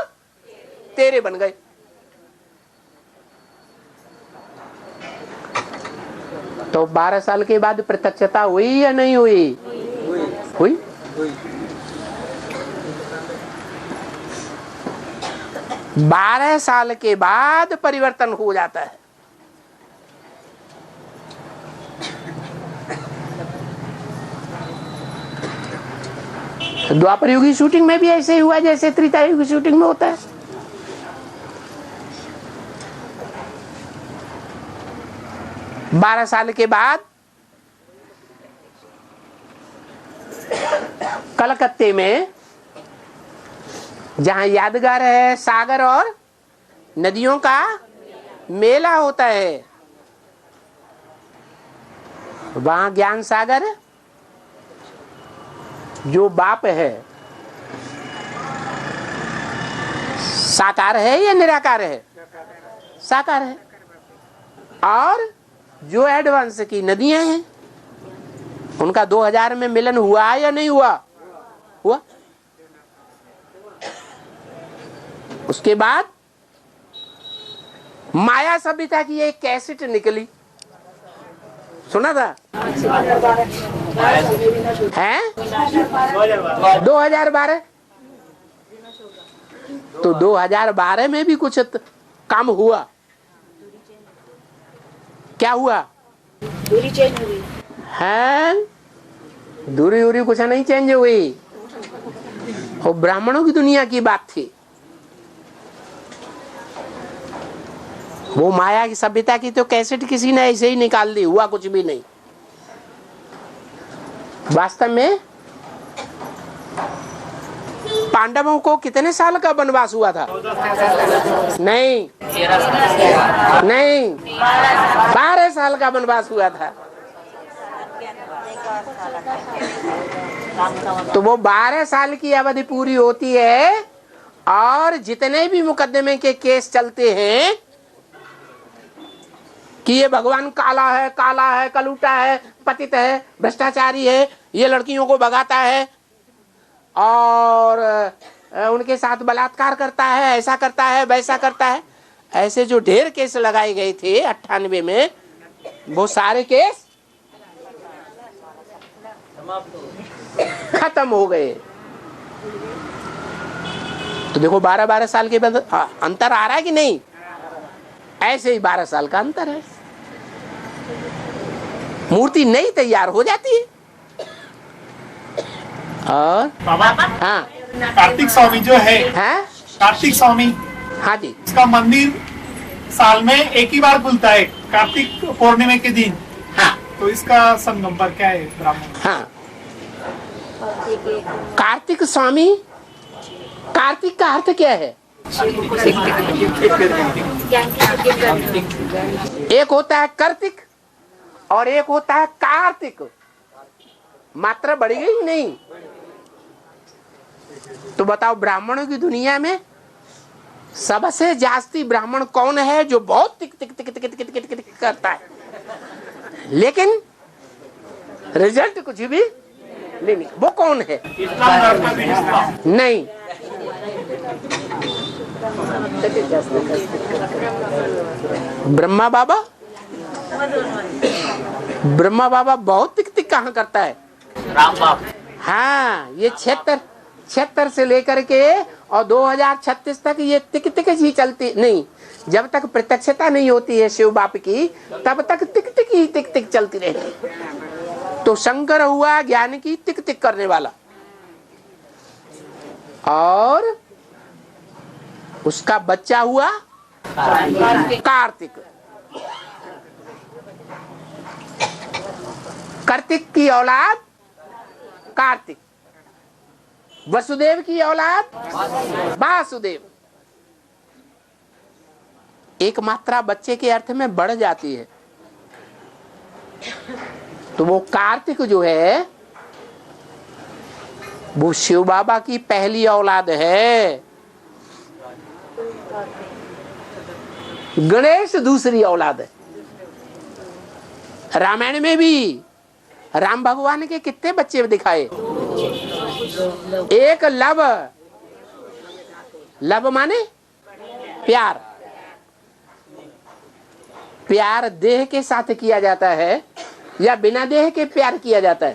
तेरे बन गए। तो 12 साल के बाद प्रत्यक्षता हुई या नहीं हुई? हुई। 12 साल के बाद परिवर्तन हो जाता है। द्वापर युग की शूटिंग में भी ऐसे ही हुआ जैसे त्रेता युग की शूटिंग में होता है। बारह साल के बाद कलकत्ते में जहां यादगार है सागर और नदियों का मेला होता है, वहां ज्ञान सागर जो बाप है साकार है या निराकार है? साकार है। और जो एडवांस की नदियां हैं उनका 2000 में मिलन हुआ या नहीं हुआ? हुआ। उसके बाद माया सभ्यता की एक कैसेट निकली, सुना था? हैं 2012। तो 2012 में भी कुछ काम हुआ। क्या हुआ? दूरी चेंज हुई है। दूरी दूरी कुछ नहीं चेंज हुई। वो ब्राह्मणों की दुनिया की बात थी। वो माया की सभ्यता की तो कैसेट किसी ने ऐसे ही निकाल दी, हुआ कुछ भी नहीं। वास्तव में पांडवों को कितने साल का वनवास हुआ था? नहीं नहीं, 12 साल का वनवास हुआ था। तो वो 12 साल की अवधि पूरी होती है और जितने भी मुकदमे के केस चलते हैं कि ये भगवान काला है, कलूटा है, पतित है, भ्रष्टाचारी है, ये लड़कियों को भगाता है और उनके साथ बलात्कार करता है, ऐसा करता है, वैसा करता है, ऐसे जो ढेर केस लगाए गए थे 98 में, वो सारे केस खत्म हो गए। तो देखो 12-12 साल के बाद अंतर आ रहा है कि नहीं? ऐसे ही 12 साल का अंतर है। मूर्ति नई तैयार हो जाती है। और हाँ, कार्तिक स्वामी जो है, कार्तिक स्वामी, हाँ जी, इसका मंदिर साल में एक ही बार खुलता है, कार्तिक पूर्णिमा के दिन। हाँ, तो इसका संगम पर क्या है ब्राह्मण? हाँ, कार्तिक स्वामी, कार्तिक का अर्थ क्या है? एक होता है कार्तिक और एक होता है कार्तिक। मात्रा बढ़ गई नहीं? तो बताओ ब्राह्मणों की दुनिया में सबसे जास्ती ब्राह्मण कौन है जो बहुत टिक टिक टिक टिक टिक टिक टिक करता है, लेकिन रिजल्ट कुछ भी नहीं? वो कौन है? नहीं, ब्रह्मा बाबा। ब्रह्मा बाबा बहुत टिक टिक कहाँ करता है? राम बाप। हाँ, ये 76 से लेकर के और 2036 तक ये टिक टिक ही चलती नहीं। जब तक प्रत्यक्षता नहीं होती है शिव बाप की, तब तक टिक टिक ही टिक टिक चलती रहती। तो शंकर हुआ ज्ञान की टिक टिक करने वाला, और उसका बच्चा हुआ कार्तिक। कार्तिक की औलाद कार्तिक, वसुदेव की औलाद वासुदेव। एक मात्रा बच्चे के अर्थ में बढ़ जाती है। तो वो कार्तिक जो है वो शिव बाबा की पहली औलाद है। गणेश दूसरी औलाद है। रामायण में भी राम भगवान के कितने बच्चे दिखाए? एक लब, लब माने प्यार। प्यार देह के साथ किया जाता है या बिना देह के प्यार किया जाता है?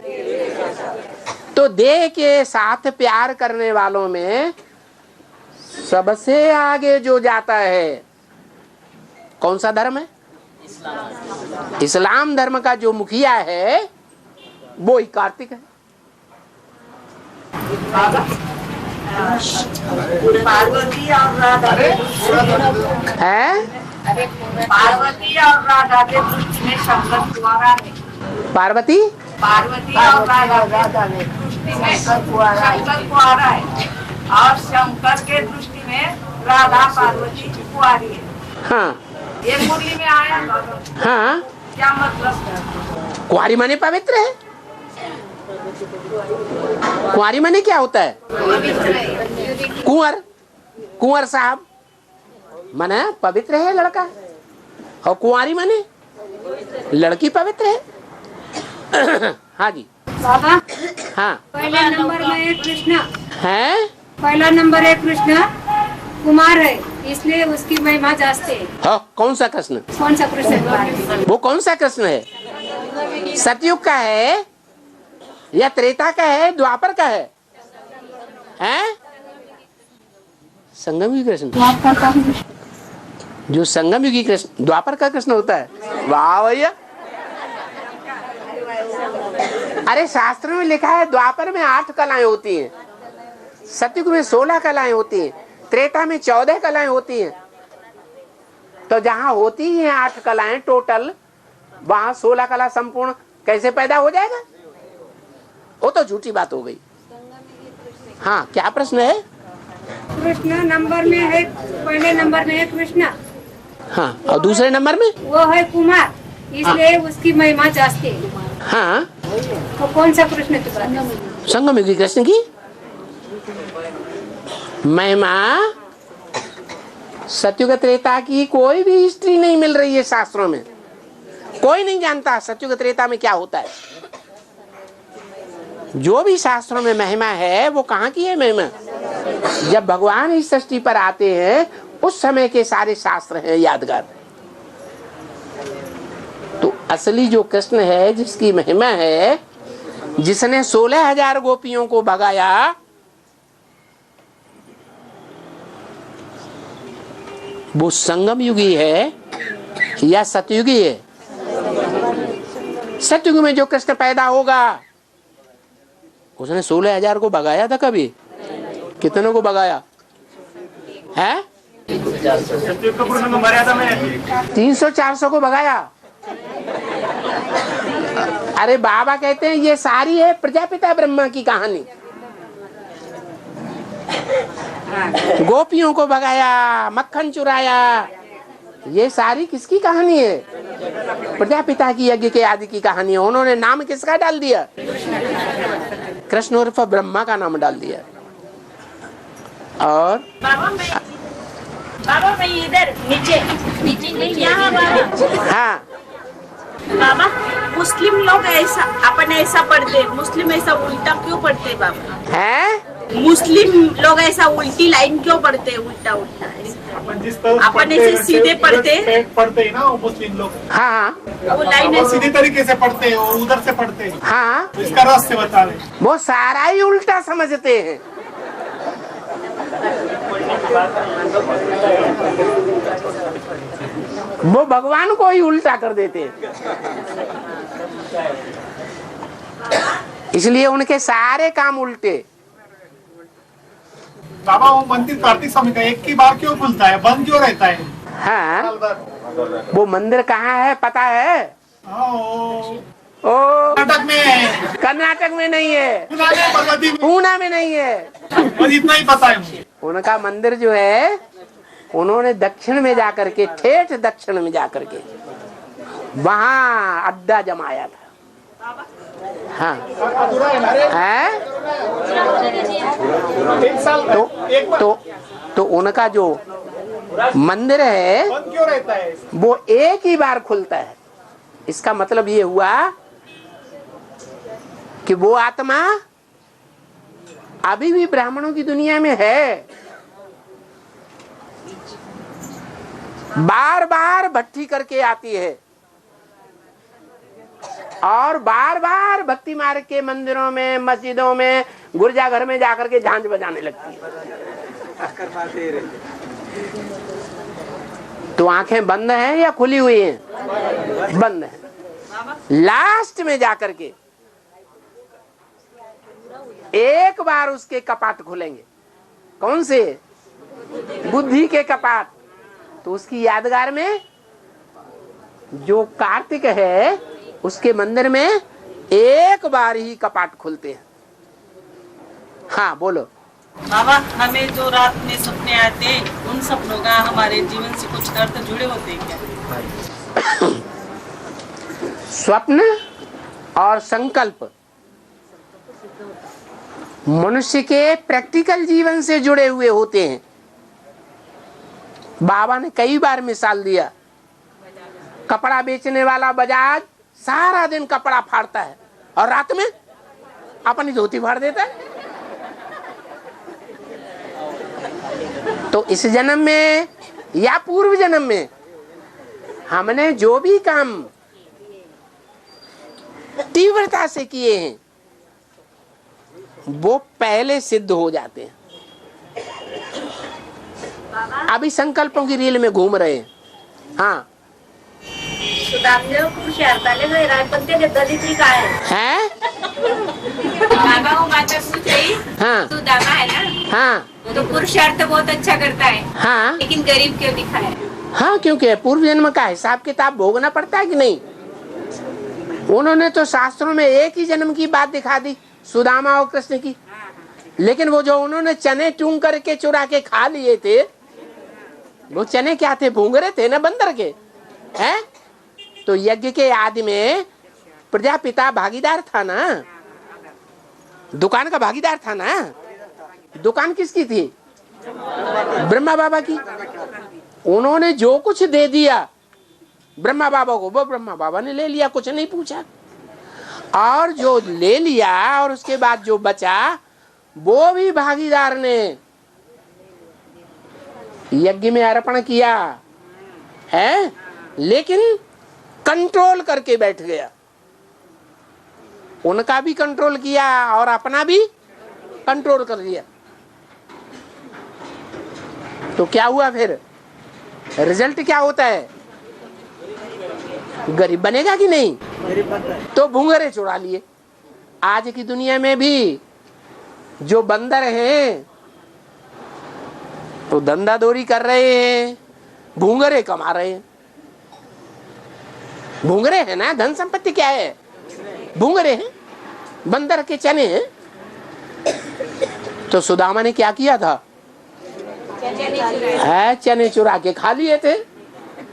तो देह के साथ प्यार करने वालों में सबसे आगे जो जाता है कौन सा धर्म है? इस्लाम धर्म का जो मुखिया है वो ही कार्तिक है। पार्वती और राधा हैं? पार्वती और राधा के दृष्टि में शंकर कुंवारा है। पार्वती पार्वती और राधा के दृष्टि में शंकर कुंवारा है और शंकर के दृष्टि में राधा पार्वती कुंवारी है। हाँ ये मुरली में आया था। हाँ, क्या मतलब है? कुंवारी माने पवित्र है। कुंवारी माने क्या होता है? कुंवर, कुंवर साहब माने पवित्र है लड़का, और कुंवारी माने लड़की पवित्र है। हाँ जी बाबा, हाँ। पहला नंबर में है कृष्णा है? पहला नंबर है कृष्णा, कुमार है इसलिए उसकी महिमा जास्ती है। हाँ, कौन सा कृष्ण? कौन सा कृष्ण? वो कौन सा कृष्ण है? सतयुग का है या त्रेता का है, द्वापर का है? हैं? संगम युगी कृष्ण, जो संगम युगी कृष्ण द्वापर का कृष्ण होता है। वाह भैया, अरे शास्त्र में लिखा है द्वापर में 8 कलाएं होती हैं, सतयुग में 16 कलाएं होती हैं, त्रेता में 14 कलाएं होती हैं। तो जहां होती हैं 8 कलाएं टोटल, वहां 16 कला संपूर्ण कैसे पैदा हो जाएगा? वो तो झूठी बात हो गई। हाँ, क्या प्रश्न है? कृष्ण नंबर में है, पहले नंबर में है कृष्णा। हाँ, और दूसरे नंबर में? वो है कुमार, इसलिए उसकी महिमा जास्ती है। हाँ, तो कौन सा कृष्ण की बात है? संगम युगी कृष्ण की महिमा। सतयुग त्रेता की कोई भी हिस्ट्री नहीं मिल रही है शास्त्रों में, कोई नहीं जानता सतयुग त्रेता में क्या होता है। जो भी शास्त्रों में महिमा है वो कहाँ की है महिमा? जब भगवान इस सृष्टि पर आते हैं उस समय के सारे शास्त्र हैं यादगार। तो असली जो कृष्ण है, जिसकी महिमा है, जिसने 16,000 गोपियों को भगाया, वो संगम युगी है या सतयुगी है? सतयुग में जो कृष्ण पैदा होगा, उसने 16,000 को भगाया था कभी? कितनों को भगाया है? 300-400 को भगाया। अरे बाबा कहते हैं ये सारी है प्रजापिता ब्रह्मा की कहानी। गोपियों को भगाया, मक्खन चुराया, ये सारी किसकी कहानी है? प्रजापिता की, यज्ञ के आदि की कहानी है। उन्होंने नाम किसका डाल दिया? कृष्ण उर्फ ब्रह्मा का नाम डाल दिया। और बाबा मैं इधर नीचे नहीं यहाँ बाबा। हाँ, बाबा मुस्लिम लोग ऐसा अपन ऐसा पढ़ते, मुस्लिम ऐसा उल्टा क्यों पढ़ते बाबा? है मुस्लिम लोग ऐसा उल्टी लाइन क्यों पढ़ते? उल्टा उल्टा अपन ऐसे सीधे पढ़ते हैं ना वो मुस्लिम लोग। हाँ, वो लाइन वो सीधे तरीके से पढ़ते हैं, वो उधर से पढ़ते हैं। हाँ, तो इसका रास्ते बता रहे। वो सारा ही उल्टा समझते हैं। वो भगवान को ही उल्टा कर देते हैं। इसलिए उनके सारे काम उल्टे। बाबा वो मंदिर कार्तिक स्वामी का एक ही बार क्यों खुलता है, बंद क्यों रहता है? हाँ, वो मंदिर कहाँ है पता है? ओ कर्नाटक में है। कर्नाटक में नहीं है, भगवती में, पूना में नहीं है। बस इतना ही पता है मुझे। उनका मंदिर जो है, उन्होंने दक्षिण में जाकर के, ठेठ दक्षिण में जाकर के वहाँ अड्डा जमाया था। हाँ, है? तो उनका जो मंदिर है बंद क्यों रहता है? वो एक ही बार खुलता है। इसका मतलब ये हुआ कि वो आत्मा अभी भी ब्राह्मणों की दुनिया में है। बार बार भट्टी करके आती है और बार बार भक्ति मार्ग के मंदिरों में, मस्जिदों में, गिरजाघर में जाकर के झांझ बजाने लगती है। तो आंखें बंद हैं या खुली हुई हैं? बंद है। लास्ट में जाकर के एक बार उसके कपाट खुलेंगे। कौन से? बुद्धि के कपाट। तो उसकी यादगार में जो कार्तिक है उसके मंदिर में एक बार ही कपाट खुलते हैं। हाँ बोलो। बाबा, हमें जो रात में सपने आते उन सपनों का हमारे जीवन से कुछ अर्थ जुड़े होते हैं क्या? स्वप्न और संकल्प मनुष्य के प्रैक्टिकल जीवन से जुड़े हुए होते हैं। बाबा ने कई बार मिसाल दिया। कपड़ा बेचने वाला बजाज सारा दिन कपड़ा फाड़ता है और रात में अपनी धोती फाड़ देता है। तो इस जन्म में या पूर्व जन्म में हमने जो भी काम तीव्रता से किए हैं वो पहले सिद्ध हो जाते हैं। अभी संकल्पों की रील में घूम रहे हैं। हाँ दलित काय है? बाबा वो माता पूछ रही, हाँ सुदामा है ना, हाँ तो पुरुषार्थ बहुत अच्छा करता है, हाँ लेकिन गरीब क्यों दिखा है? हाँ क्योंकि पूर्व जन्म का हिसाब किताब भोगना पड़ता है कि नहीं। उन्होंने तो शास्त्रों में एक ही जन्म की बात दिखा दी, सुदामा और कृष्ण की। लेकिन वो जो उन्होंने चने टूंग करके चुरा के खा लिए थे, वो चने क्या थे? भूंगरे थे ना, बंदर के हैं। तो यज्ञ के आदि में प्रजापिता भागीदार था ना, दुकान का भागीदार था ना। दुकान किसकी थी? ब्रह्मा बाबा की। उन्होंने जो कुछ दे दिया ब्रह्मा बाबा को, वो ब्रह्मा बाबा ने ले लिया, कुछ नहीं पूछा। और जो ले लिया और उसके बाद जो बचा वो भी भागीदार ने यज्ञ में अर्पण किया है, लेकिन कंट्रोल करके बैठ गया। उनका भी कंट्रोल किया और अपना भी कंट्रोल कर लिया। तो क्या हुआ फिर? रिजल्ट क्या होता है? गरीब बनेगा कि नहीं? तो भूंगरे चुरा लिए। आज की दुनिया में भी जो बंदर हैं तो धंधादौरी कर रहे हैं, भूंगरे कमा रहे हैं। भूंगरे है ना, धन संपत्ति क्या है? भूंगरे हैं, बंदर के चने हैं। तो सुदामा ने क्या किया था? है चने चुरा के खा लिए थे।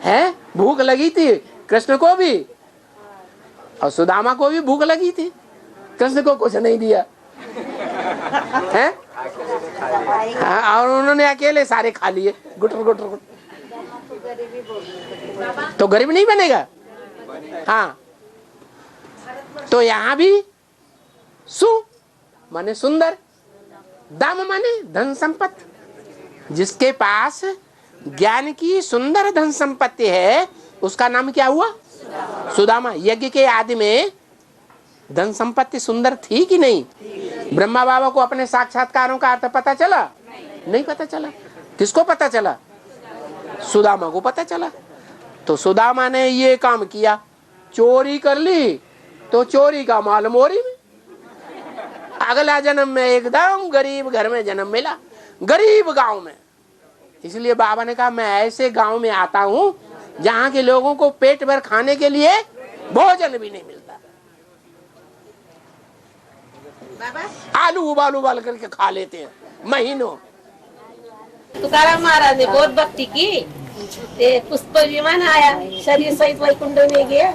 है भूख लगी थी कृष्ण को भी और सुदामा को भी भूख लगी थी। कृष्ण को कुछ नहीं दिया है, और उन्होंने अकेले सारे खा लिए गुटर गुटर गुटर। तो गरीब नहीं बनेगा। हाँ तो यहाँ भी सु माने सुंदर, दम माने धन संपत्ति। जिसके पास ज्ञान की सुंदर धन संपत्ति है उसका नाम क्या हुआ? सुदामा। यज्ञ के आदि में धन संपत्ति सुंदर थी कि नहीं? ब्रह्मा बाबा को अपने साक्षात्कारों का अर्थ पता चला? नहीं पता चला। किसको पता चला? सुदामा को पता चला। तो सुदामा ने ये काम किया, चोरी कर ली तो चोरी का माल मोरी में। अगला जन्म में एकदम गरीब घर में जन्म मिला, गरीब गांव में। इसलिए बाबा ने कहा मैं ऐसे गांव में आता हूं जहां के लोगों को पेट भर खाने के लिए भोजन भी नहीं मिलता। आलू उबाल करके खा लेते हैं महीनों। तुकाराम महाराज ने बहुत भक्ति की, पुष्प विमान आया, शरीर सहित वैकुंठ में गया।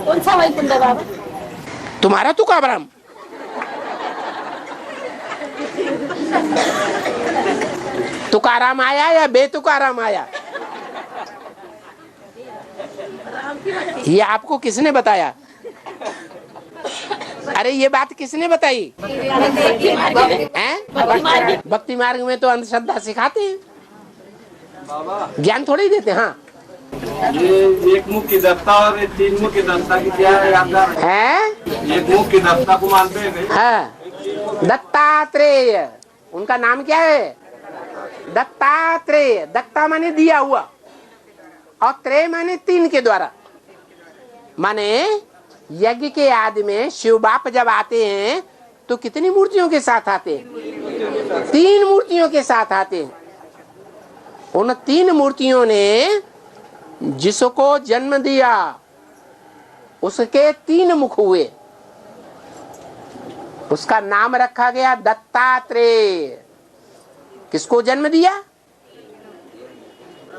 कौन सा वैकुंठ बाबा? तुम्हारा तुकाराम। तुकाराम आया या बेतुकाराम आया? ये आपको किसने बताया? अरे ये बात किसने बताई हैं? भक्ति मार्ग में तो अंधश्रद्धा सिखाते हैं, ज्ञान थोड़ी ही देते हैं। हाँ, ये एक मुख की दत्ता और ये तीन मुख की दत्ता की क्या है यादगार है? एक मुख की दत्ता को मानते हैं। हाँ, दत्तात्रेय उनका नाम क्या है? दत्तात्रेय। दत्ता माने दिया हुआ और त्रेय माने तीन के द्वारा। माने यज्ञ के आदि में शिव बाप जब आते हैं तो कितनी मूर्तियों के साथ आते हैं? 3 मूर्तियों के साथ आते हैं। उन 3 मूर्तियों ने जिसको जन्म दिया उसके 3 मुख हुए, उसका नाम रखा गया दत्तात्रेय। किसको जन्म दिया?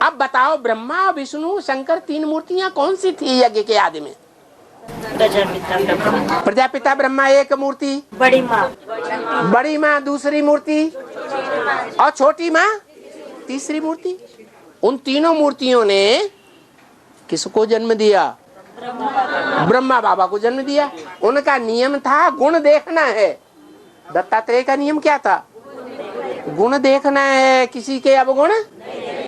अब बताओ, ब्रह्मा विष्णु शंकर 3 मूर्तियां कौन सी थी यज्ञ के आदि में? प्रजापिता ब्रह्मा एक मूर्ति, बड़ी माँ दूसरी मूर्ति और छोटी माँ तीसरी मूर्ति। उन तीनों मूर्तियों ने किसको जन्म दिया? ब्रह्मा बाबा को जन्म दिया। उनका नियम था गुण देखना है। दत्तात्रेय का नियम क्या था? गुण देखना है, किसी के अवगुण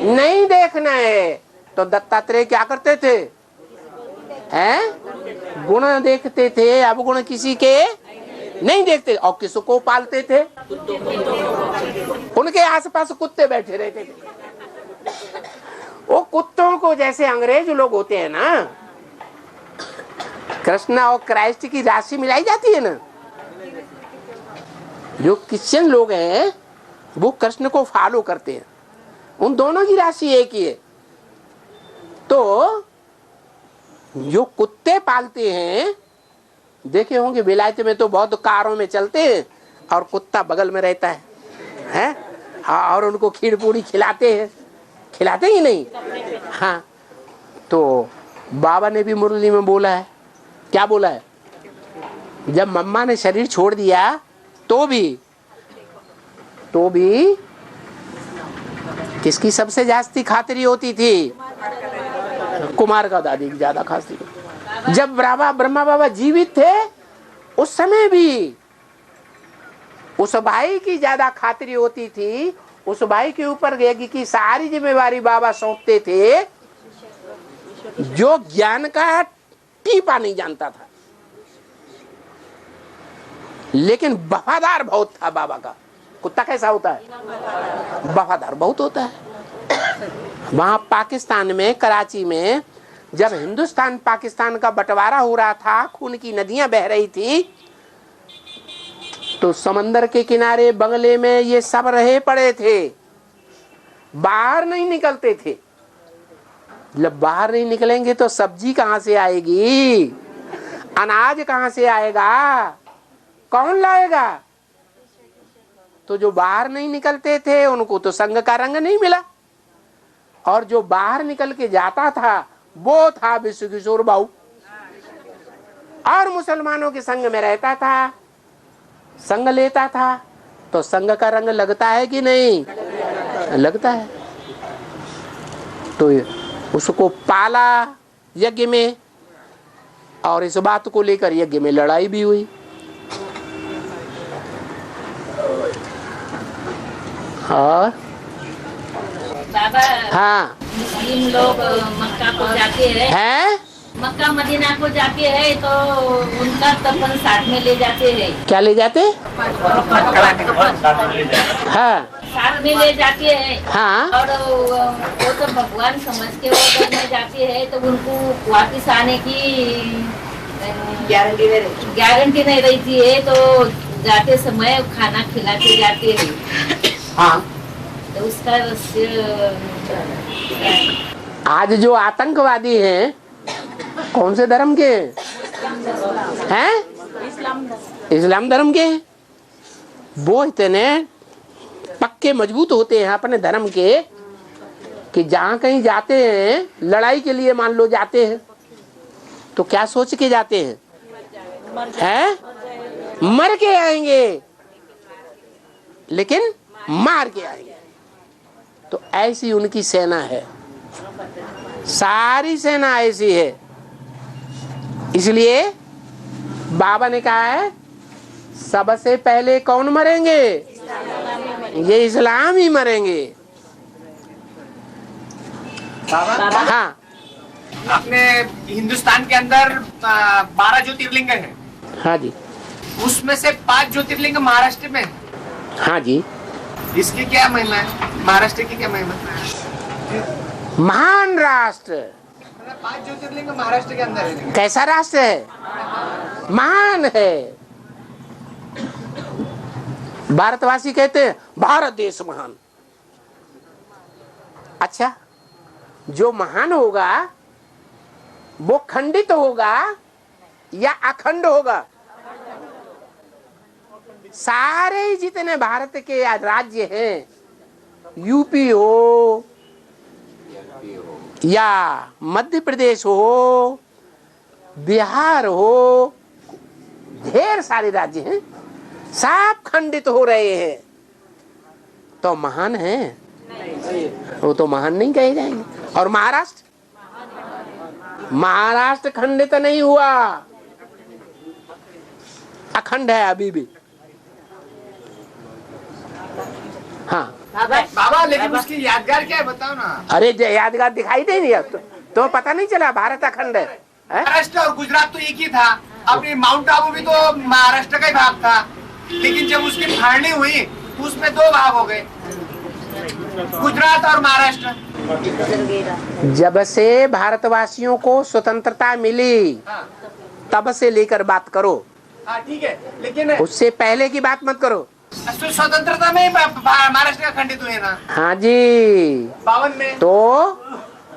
नहीं देखना है। तो दत्तात्रेय क्या करते थे? हैं? गुण देखते थे, अवगुण किसी के नहीं देखते। और किसको पालते थे? उनके आसपास कुत्ते बैठे रहते थे। वो कुत्तों को जैसे अंग्रेज लोग होते हैं ना, कृष्ण और क्राइस्ट की राशि मिलाई जाती है ना, जो क्रिश्चियन लोग हैं वो कृष्ण को फॉलो करते हैं, उन दोनों की राशि एक ही है। तो जो कुत्ते पालते हैं, देखे होंगे विलायत में तो बहुत कारों में चलते हैं और कुत्ता बगल में रहता है? और उनको खीर पूरी खिलाते हैं, खिलाते ही नहीं? हाँ, तो बाबा ने भी मुरली में बोला है, क्या बोला है? जब मम्मा ने शरीर छोड़ दिया तो भी किसकी सबसे जास्ती खातिरी होती थी? कुमार का दादी की ज्यादा खातिरी। जब ब्रह्मा बाबा जीवित थे उस समय भी उस भाई की ज्यादा खातिरी होती थी। उस भाई के ऊपर यज्ञ की सारी जिम्मेवारी बाबा सौंपते थे, जो ज्ञान का टीपा नहीं जानता था, लेकिन वफादार बहुत था बाबा का। कुत्ता कैसा होता है? वफादार बहुत होता है। वहां पाकिस्तान में, कराची में, जब हिंदुस्तान पाकिस्तान का बंटवारा हो रहा था, खून की नदियां बह रही थी, तो समंदर के किनारे बंगले में ये सब रहे पड़े थे, बाहर नहीं निकलते थे। जब बाहर नहीं निकलेंगे तो सब्जी कहां से आएगी? अनाज कहां से आएगा? कौन लाएगा? तो जो बाहर नहीं निकलते थे उनको तो संग का रंग नहीं मिला, और जो बाहर निकल के जाता था वो था विश्व किशोर बाबू, और मुसलमानों के संग में रहता था, संग लेता था। तो संग का रंग लगता है कि नहीं? लगता है। तो उसको पाला यज्ञ में, और इस बात को लेकर यज्ञ में लड़ाई भी हुई। और बाबा, हाँ, मुस्लिम लोग मक्का को जाते हैं, मक्का मदीना को जाते हैं, तो उनका तर्पण साथ में ले जाते हैं। क्या ले जाते? हाँ, साथ में ले जाते हैं। हाँ, और वो तो भगवान समझ के वो करने जाते हैं, तो उनको वापिस आने की गारंटी नहीं रहती है, तो जाते समय खाना खिलाते जाते हैं। हाँ, तो उसका आज जो आतंकवादी हैं कौन से धर्म के हैं? इस्लाम धर्म के। वो इतने पक्के मजबूत होते हैं अपने धर्म के कि जहां कहीं जाते हैं, लड़ाई के लिए मान लो जाते हैं, तो क्या सोच के जाते हैं? मर के आएंगे, लेकिन मार के आएंगे। तो ऐसी उनकी सेना है, सारी सेना ऐसी है। इसलिए बाबा ने कहा है सबसे पहले कौन मरेंगे? ये इस्लाम ही मरेंगे। हाँ, अपने हिंदुस्तान के अंदर 12 ज्योतिर्लिंग है। हाँ जी। उसमें से 5 ज्योतिर्लिंग महाराष्ट्र में है। हाँ जी। इसकी क्या महिमा है? महाराष्ट्र की क्या महिमा है? महान राष्ट्र। 5 ज्योतिर्लिंग महाराष्ट्र के अंदर है। कैसा राष्ट्र है? महान है। भारतवासी कहते हैं भारत देश महान। अच्छा, जो महान होगा वो खंडित होगा या अखंड होगा? सारे जितने भारत के राज्य हैं, यूपी हो या मध्य प्रदेश हो, बिहार हो, ढेर सारे राज्य हैं, सब खंडित हो रहे हैं, तो महान है? वो तो महान नहीं कहे जाएंगे। और महाराष्ट्र, महाराष्ट्र खंडित नहीं हुआ, अखंड है अभी भी। हाँ बाबा, लेकिन उसकी यादगार क्या है बताओ ना। अरे यादगार दिखाई दे नहीं अब तो पता नहीं चला भारत अखंड है? महाराष्ट्र और गुजरात तो एक ही था। अपनी माउंट आबू भी तो महाराष्ट्र का ही भाग था, लेकिन जब उसकी फाड़नी हुई तो उसमें 2 भाग हो गए, गुजरात और महाराष्ट्र। जब से भारतवासियों को स्वतंत्रता मिली तब से लेकर बात करो। हाँ ठीक है, लेकिन उससे पहले की बात मत करो। स्वतंत्रता में महाराष्ट्र का खंडित हुए ना। हाँ जी। 52 में। तो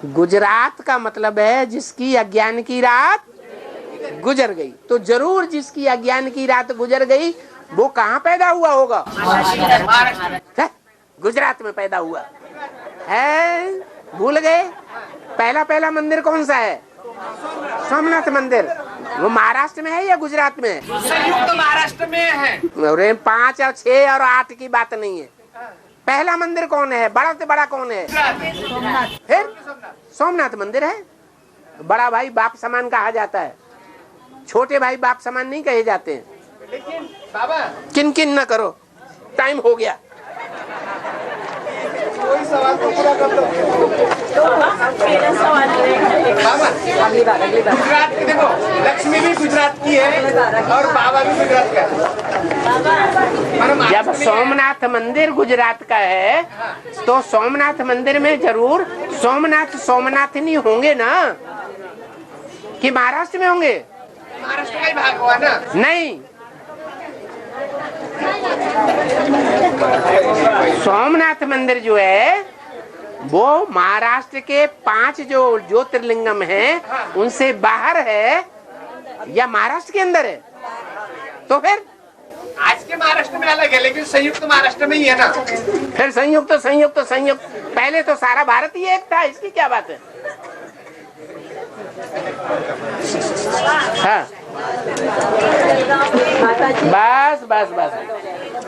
गुजरात का मतलब है जिसकी अज्ञान की रात गुजर गई। तो जरूर जिसकी अज्ञान की रात गुजर गई वो कहाँ पैदा हुआ होगा? महाराष्ट्र, गुजरात में पैदा हुआ है। भूल गए? पहला मंदिर कौन सा है? सोमनाथ मंदिर। वो महाराष्ट्र में है या गुजरात में है? संयुक्त महाराष्ट्र में है। अरे 5 और 6 और 8 की बात नहीं है। पहला मंदिर कौन है? बड़ा से बड़ा कौन है? फिर सोमनाथ मंदिर है। बड़ा भाई बाप समान कहा जाता है, छोटे भाई बाप समान नहीं कहे जाते हैं। लेकिन बाबा, किन न करो, टाइम हो गया। कोई सवाल तो पूरा कर दो। बाबा, गुजरात की देखो, लक्ष्मी भी गुजरात की है और बाबा भी गुजरात का है। जब सोमनाथ मंदिर गुजरात का है तो सोमनाथ मंदिर में जरूर सोमनाथ नहीं होंगे ना, कि महाराष्ट्र में होंगे? महाराष्ट्र का ही भाग हुआ ना। नहीं, सोमनाथ मंदिर जो है वो महाराष्ट्र के 5 जो ज्योतिर्लिंगम हैं उनसे बाहर है या महाराष्ट्र के अंदर है? तो फिर आज के महाराष्ट्र में अलग है, लेकिन संयुक्त महाराष्ट्र में ही है ना। फिर संयुक्त पहले तो सारा भारत ही एक था, इसकी क्या बात है? हाँ,